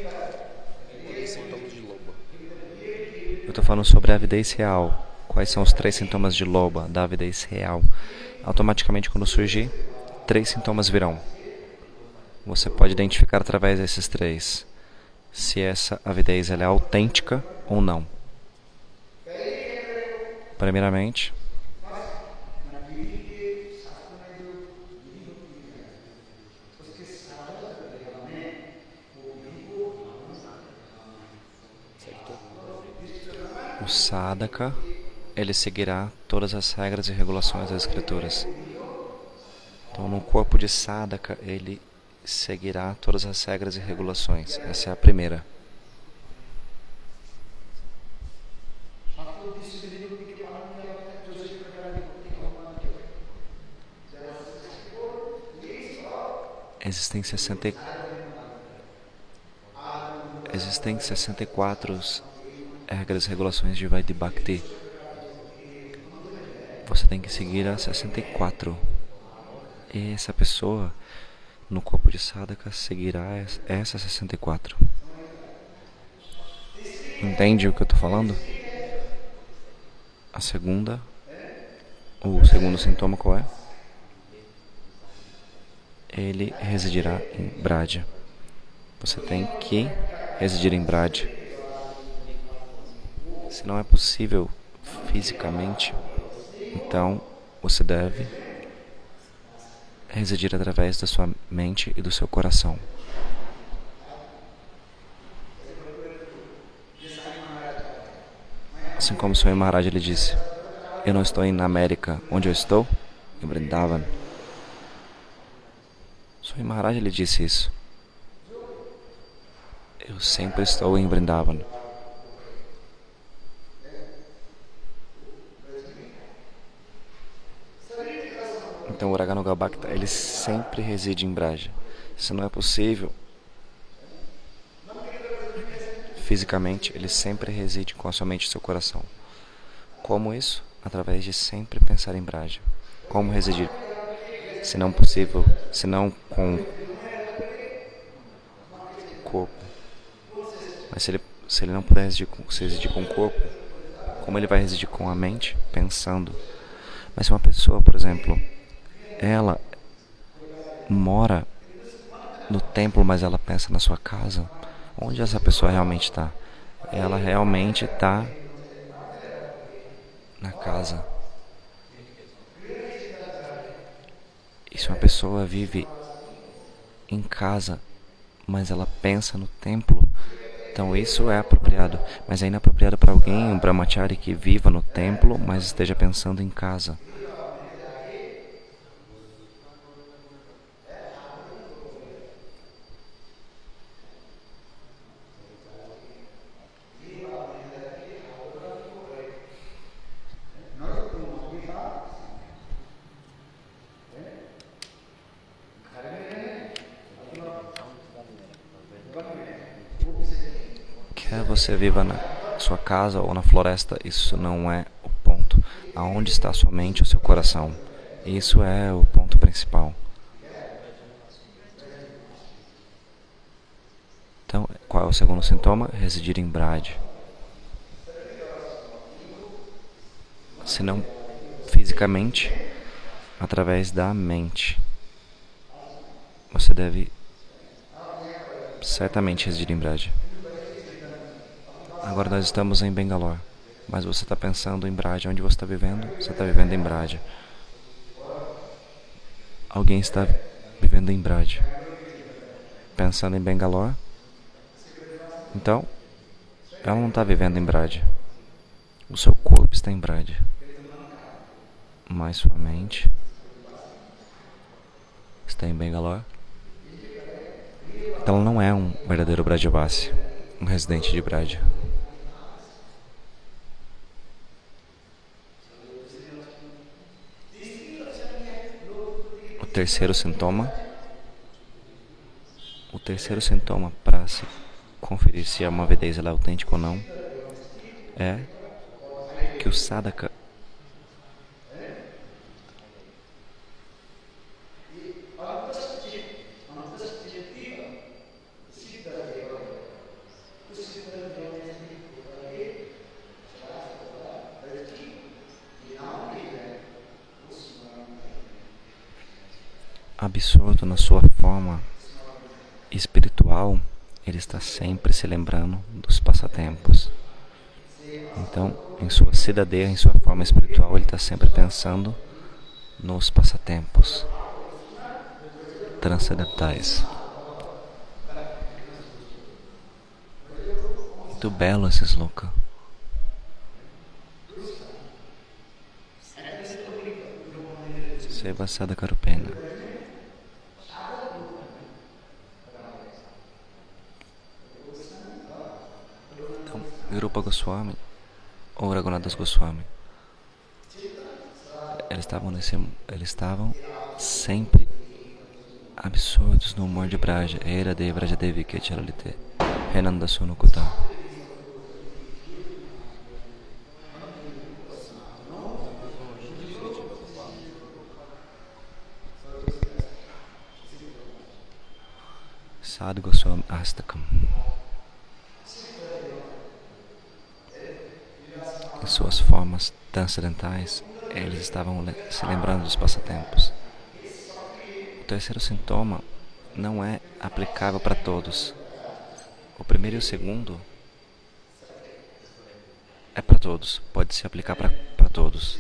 Eu estou falando sobre a avidez real. Quais são os 3 sintomas de loba da avidez real? Automaticamente, quando surgir, 3 sintomas virão. Você pode identificar através desses 3 se essa avidez ela é autêntica ou não. Primeiramente, o sadhaka, ele seguirá todas as regras e regulações das escrituras. Então, no corpo de sadhaka, ele seguirá todas as regras e regulações. Essa é a primeira. Existem 64 regras e regulações de Vaidhi Bhakti. Você tem que seguir as 64. E essa pessoa, no corpo de sadhaka, seguirá essas 64. Entende o que eu estou falando? O segundo sintoma qual é? Ele residirá em Braja. Você tem que residir em Braja. Se não é possível fisicamente, então você deve residir através da sua mente e do seu coração. Assim como o Swami Maharaj ele disse: eu não estou na América onde eu estou, em Vrindavan. Swami Maharaj lhe disse isso. Eu sempre estou em Vrindavan. Então o Raganuga Bhakta, ele sempre reside em Braja. Se não é possível, fisicamente, ele sempre reside com a sua mente e seu coração. Como isso? Através de sempre pensar em Braja. Como residir? Se não possível, se não com o corpo. Mas se ele não puder residir com o corpo, como ele vai residir com a mente? Pensando. Mas se uma pessoa, por exemplo, ela mora no templo, mas ela pensa na sua casa, onde essa pessoa realmente está? Ela realmente está na casa. E se uma pessoa vive em casa, mas ela pensa no templo, então isso é apropriado. Mas é inapropriado para alguém, um brahmachari, que viva no templo, mas esteja pensando em casa. Quer você viva na sua casa ou na floresta, isso não é o ponto. Aonde está a sua mente e o seu coração? Isso é o ponto principal. Então, qual é o segundo sintoma? Residir em Braj. Se não fisicamente, através da mente. Você deve certamente residir em Braj. Agora nós estamos em Bangalore, mas você está pensando em Braj. Onde você está vivendo? Você está vivendo em Braj. Alguém está vivendo em Braj, pensando em Bangalore. Então, ela não está vivendo em Braj. O seu corpo está em Braj, mas sua mente está em Bangalore. Então ela não é um verdadeiro Brajavasi, um residente de Braja. O terceiro sintoma para se conferir se a movidez ela é autêntica ou não é que o sadhaka absorto na sua forma espiritual, ele está sempre se lembrando dos passatempos. Então, em sua cidadania, em sua forma espiritual, ele está sempre pensando nos passatempos transcendentais. Muito belo esse sloka. Seva Sadhaka Rupena. Então, Virupa Goswami ou Raghunadas Goswami, eles estavam sempre absortos no humor de Braja. Era de Brajadevi Kecharalite Renanda Sunukuta. Sadhu Goswami Astakam. Em suas formas transcendentais, eles estavam se lembrando dos passatempos. O terceiro sintoma não é aplicável para todos. O primeiro e o segundo é para todos, pode se aplicar para todos.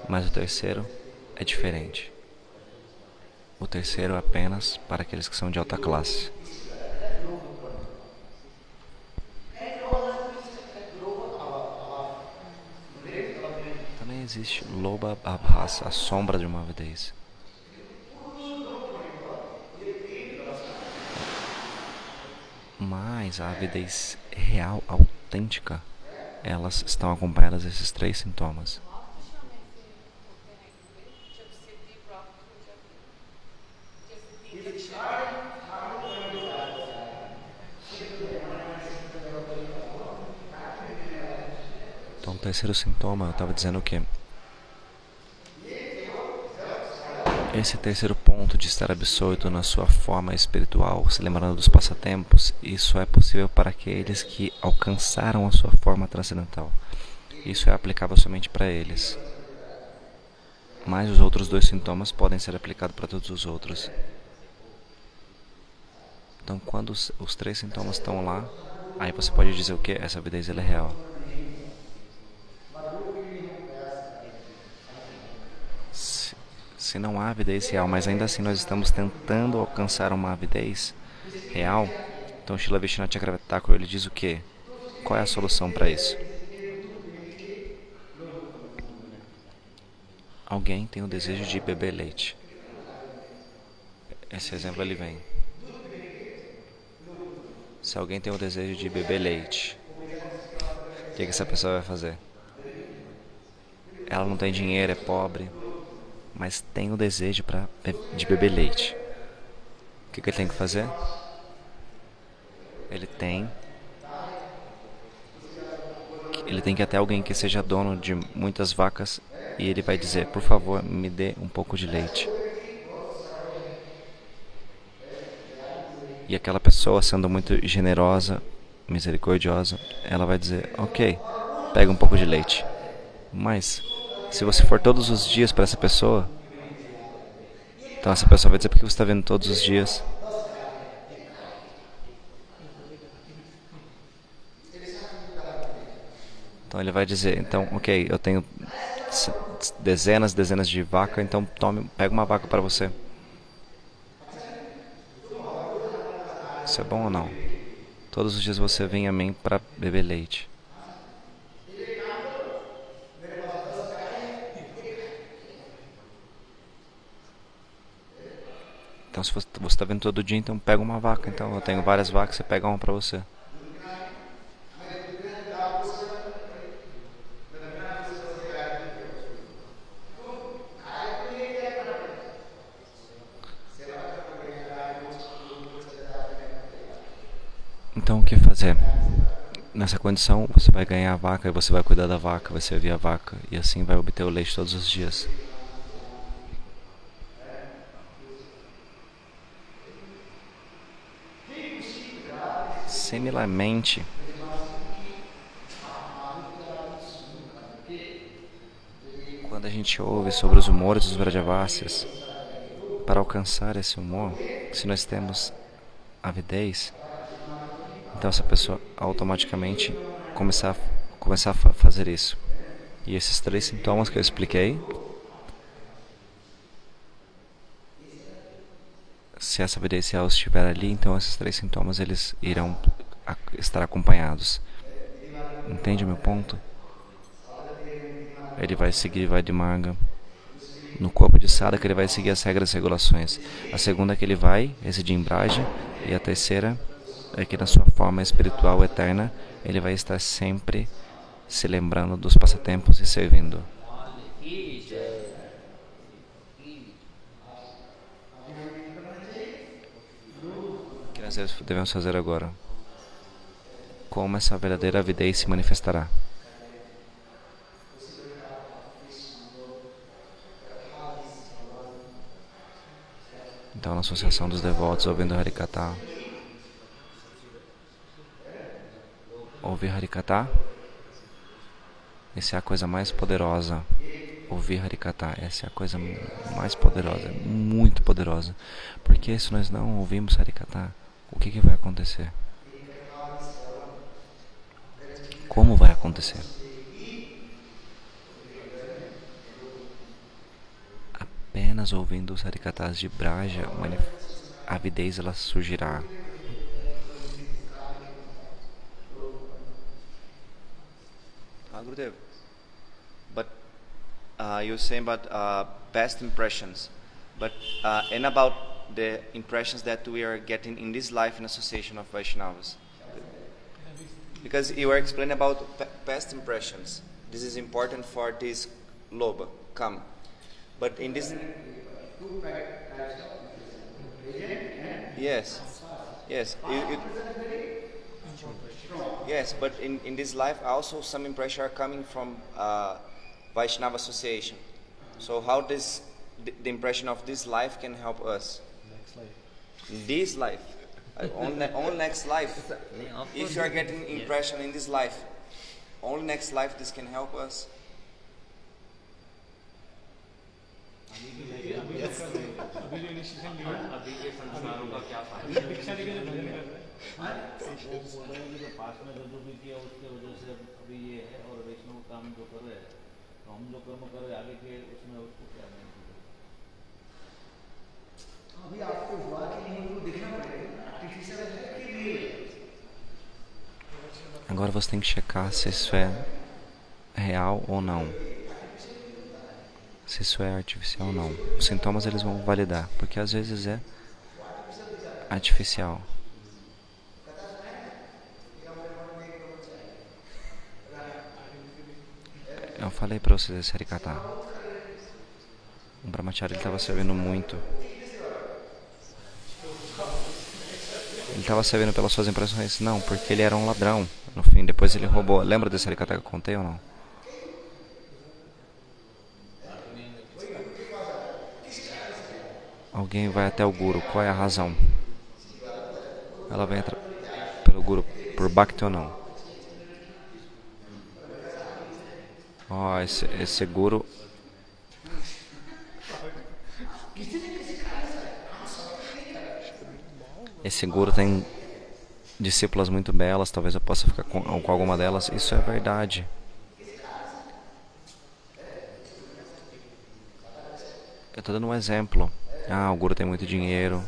Mas o terceiro é diferente. O terceiro é apenas para aqueles que são de alta classe. Também existe loba abhas, a sombra de uma avidez. Mas a avidez real, autêntica, elas estão acompanhadas desses três sintomas. Então, o terceiro sintoma, eu estava dizendo o quê? Esse terceiro ponto de estar absorto na sua forma espiritual, se lembrando dos passatempos, isso é possível para aqueles que alcançaram a sua forma transcendental. Isso é aplicável somente para eles. Mas os outros dois sintomas podem ser aplicados para todos os outros. Então, quando os três sintomas estão lá, aí você pode dizer o que? Essa avidez ela é real. Se não há avidez real, mas ainda assim nós estamos tentando alcançar uma avidez real, então Srila Vishwanath Chakravarti Thakur, ele diz o quê? Qual é a solução para isso? Alguém tem o desejo de beber leite. Esse exemplo ele vem. Se alguém tem o desejo de beber leite, o que essa pessoa vai fazer? Ela não tem dinheiro, é pobre, mas tem o desejo de beber leite. O que ele tem que fazer? Ele tem que ir até alguém que seja dono de muitas vacas e ele vai dizer, por favor, me dê um pouco de leite. E aquela pessoa, sendo muito generosa, misericordiosa, ela vai dizer, ok, pega um pouco de leite. Mas, se você for todos os dias para essa pessoa, então essa pessoa vai dizer, por que você está vindo todos os dias? Então ele vai dizer, então, ok, eu tenho dezenas de vacas, então pega uma vaca para você. Isso é bom ou não? Todos os dias você vem a mim para beber leite. Então se você está vindo todo dia, então pega uma vaca. Então eu tenho várias vacas, você pega uma para você. Então o que fazer? Nessa condição você vai ganhar a vaca e você vai cuidar da vaca, vai servir a vaca e assim vai obter o leite todos os dias. Similarmente, quando a gente ouve sobre os humores dos Vrajavasis, para alcançar esse humor, se nós temos avidez, então essa pessoa automaticamente começar a fazer isso. E esses três sintomas que eu expliquei, se essa avidez real estiver ali, então esses três sintomas eles irão estar acompanhados. Entende o meu ponto? Ele vai seguir Vaidhimarga. No corpo de Sadhaka ele vai seguir as regras e regulações. A segunda é que ele vai residir em Braja. E a terceira é que na sua forma espiritual eterna ele vai estar sempre se lembrando dos passatempos e servindo. O que nós devemos fazer agora? Como essa verdadeira avidez se manifestará? Então, na associação dos devotos, ouvindo Harikatha. Ouvir Harikatha, essa é a coisa mais poderosa. Ouvir Harikatha, essa é a coisa mais poderosa, muito poderosa. Porque se nós não ouvirmos Harikatha, o que vai acontecer? Como vai acontecer? Apenas ouvindo os Harikathas de Braja, a avidez ela surgirá. Gurudev, but you were saying about past impressions, but and about the impressions that we are getting in this life in association of Vaishnavas. Because you were explaining about past impressions. This is important for this loba, come. But in this... Yes. Yes. Yes, but in this life also some impressions are coming from Vaishnava association. So how this the impression of this life can help us? Next life. This life. On next life. If you are getting impression in this life, only next life this can help us. अभी जो इनिशिएशन लिया अभी के संस्कारों का क्या फायदा शिक्षा लेके जो भजन कर रहे हैं वो बोल रहे हैं कि जो पास में जो भी किया उसके वजह से अभी ये है और वैष्णव काम जो कर रहे हैं तो हम जो कर्म कर रहे हैं आगे के उसमें उसको क्या नहीं अभी आपको हुआ कि नहीं वो देखना पड़ेगा आर्टिफिशियल है कि रियल है. Agora você tem que checar se isso é real ou não. Se isso é artificial ou não. Os sintomas eles vão validar, porque às vezes é artificial. Eu falei pra vocês esse Harikata. O Brahmachari ele estava servindo muito. Ele estava servindo pelas suas impressões? Não, porque ele era um ladrão. No fim, depois ele roubou. Lembra desse Harikata que eu contei ou não? Alguém vai até o Guru. Qual é a razão? Ela vem pelo Guru por Bhakti ou não? Ó, esse Guru... Esse Guru tem discípulas muito belas. Talvez eu possa ficar com alguma delas. Isso é verdade. Eu estou dando um exemplo. Ah, o Guru tem muito dinheiro.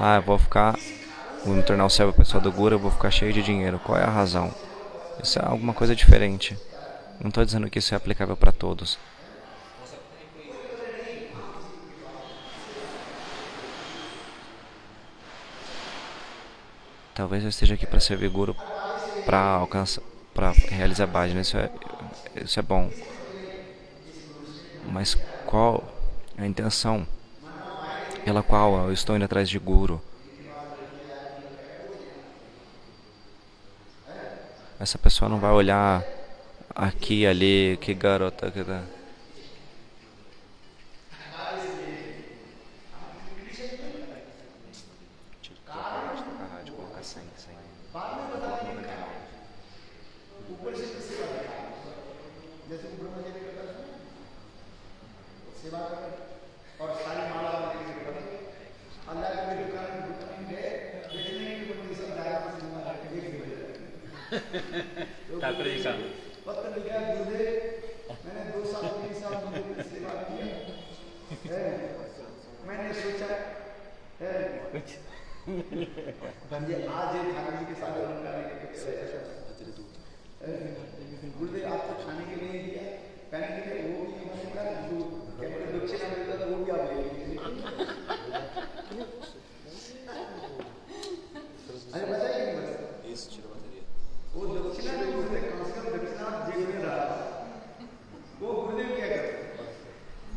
Ah, eu vou me tornar o servo pessoal do Guru, eu vou ficar cheio de dinheiro. Qual é a razão? Isso é alguma coisa diferente. Não estou dizendo que isso é aplicável para todos. Talvez eu esteja aqui para servir Guru, para realizar bhajana. Isso é bom. Mas qual a intenção pela qual eu estou indo atrás de Guru? Essa pessoa não vai olhar aqui e ali, que garota que tá. Thakur जी का पत्र लिखा दूधे मैंने 2 साल 3 साल दूधे की सेवा की है. मैंने सोचा है ये आज ये ठाकुर जी के साथ गुरुदेव आपको खाने के लिए दिया पहनने के लिए वो भी हमारे का जो कैपिटल दक्षिणा मिलता था वो भी आप ले लीजिए. अरे बताइए वो दक्षिणा जो गुरुदेव कम से कम दक्षिणा जेब में रहा वो गुरुदेव क्या करते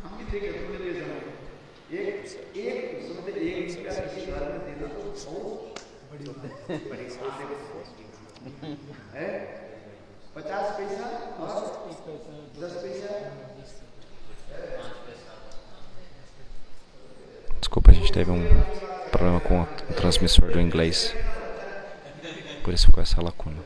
हम भी देखे गुरुदेव समय एक समझे एक का किसी घर में देना तो बड़ी है 50 पैसा और 10 पैसा. Desculpa, a gente teve problema com o transmissor do inglês. Por isso ficou essa lacuna.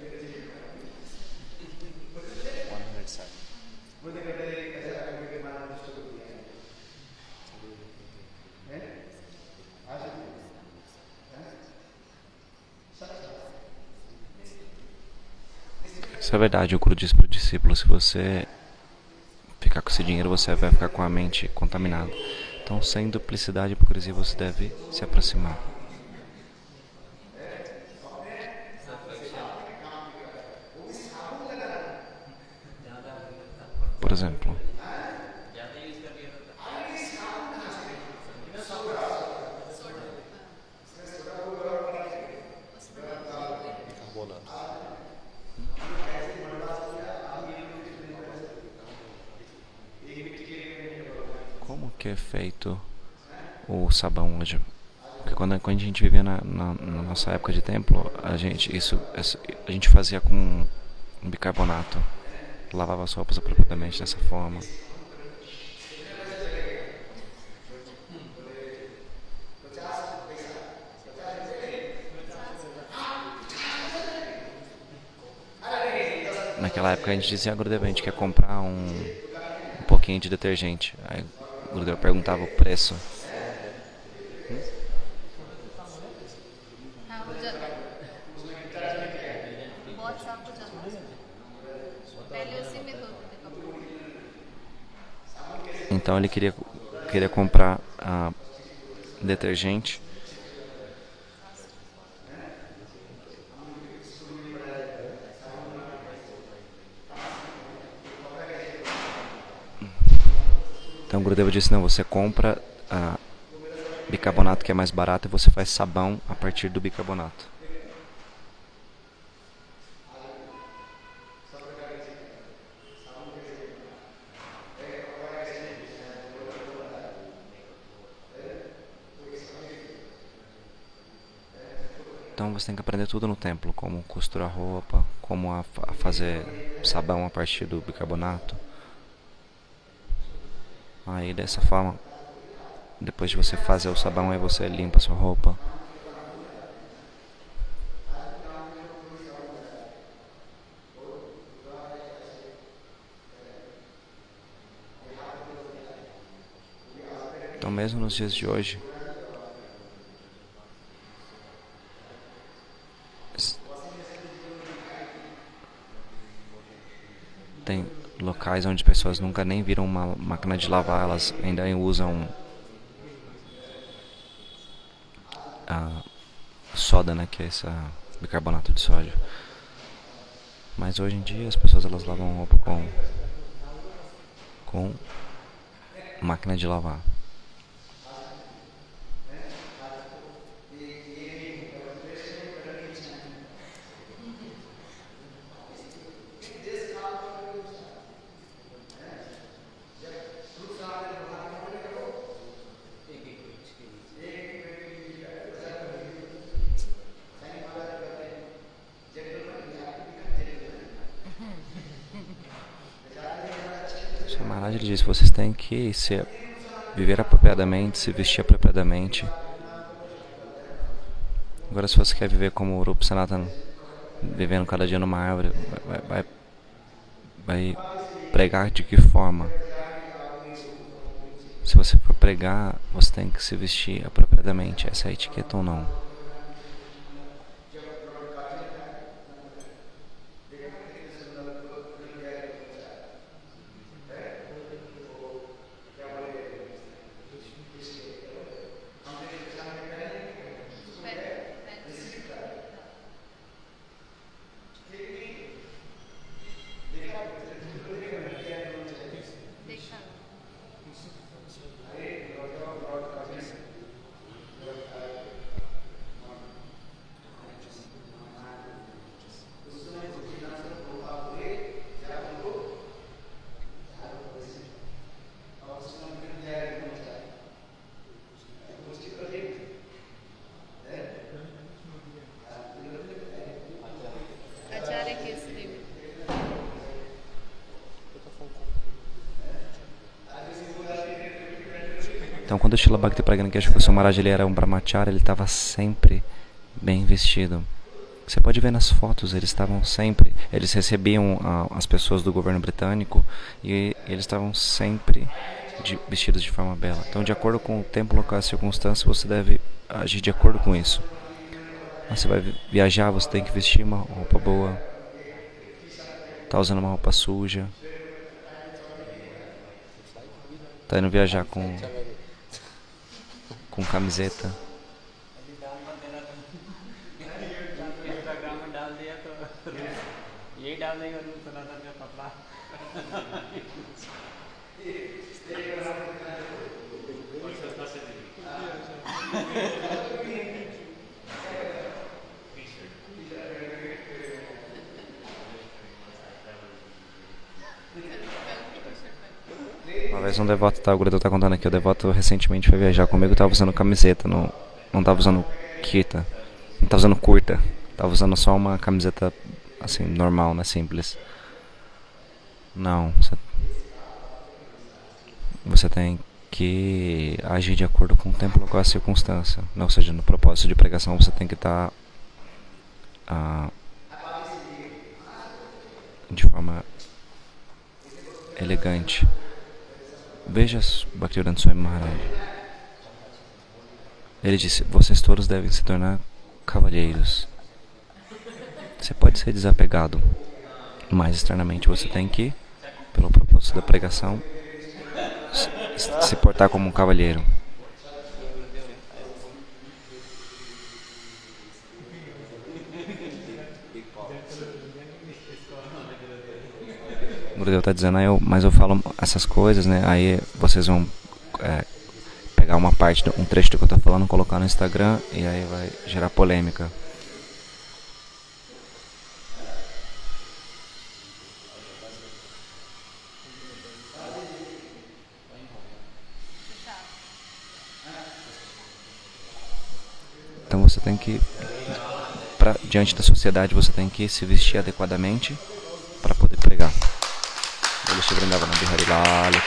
Isso é verdade, o Guru diz para o discípulo, se você ficar com esse dinheiro, você vai ficar com a mente contaminada. Então, sem duplicidade e hipocrisia, você deve se aproximar. que é feito o sabão hoje. Porque quando a gente vivia na nossa época de templo, a gente fazia com bicarbonato. Lavava as roupas apropriadamente dessa forma. Naquela época a gente dizia, Gurudev, a gente quer comprar um pouquinho de detergente. Aí o Gurudev perguntava o preço. Então ele queria comprar detergente. Então o Gurudeva disse, não, você compra bicarbonato que é mais barato e você faz sabão a partir do bicarbonato. Então você tem que aprender tudo no templo, como costurar roupa, como a fazer sabão a partir do bicarbonato. Aí dessa forma, depois de você fazer o sabão, aí você limpa a sua roupa. Então mesmo nos dias de hoje, tem locais onde pessoas nunca nem viram uma máquina de lavar, elas ainda usam soda, né, que é esse bicarbonato de sódio. Mas hoje em dia as pessoas elas lavam roupa com máquina de lavar. Maharaj ele disse, vocês têm que viver apropriadamente, se vestir apropriadamente. Agora se você quer viver como o Rupa Sanatana, vivendo cada dia numa árvore, vai pregar de que forma? Se você for pregar, você tem que se vestir apropriadamente. Essa é a etiqueta ou não? Então quando o Srila Bhakti Pragyana Keshav Maharaj ele era um brahmachari, ele estava sempre bem vestido. Você pode ver nas fotos, eles recebiam as pessoas do governo britânico e eles estavam sempre vestidos de forma bela. Então de acordo com o tempo, local e circunstância, você deve agir de acordo com isso. Você vai viajar, você tem que vestir uma roupa boa. Tá usando uma roupa suja. Tá indo viajar com camiseta. Uma vez Mais um devoto, tá? O Gurudev tá contando aqui. O devoto recentemente foi viajar comigo, tava usando camiseta, não tava usando kita, não tava usando curta, tava usando só uma camiseta assim, normal, né? Simples. Não, você tem que agir de acordo com o tempo, local e a circunstância. Ou seja, no propósito de pregação você tem que estar de forma elegante. Veja Bhaktivedanta Swami Maharaj. Ele disse: vocês todos devem se tornar cavalheiros. Você pode ser desapegado, mas externamente você tem que, pelo propósito da pregação, se portar como um cavalheiro. O Gurudev está dizendo, mas eu falo essas coisas, né? Aí vocês vão pegar uma parte, um trecho do que eu estou falando, colocar no Instagram e aí vai gerar polêmica. Então você tem que, diante da sociedade, você tem que se vestir adequadamente para poder pregar. Ele se brindava na Bihari Lala,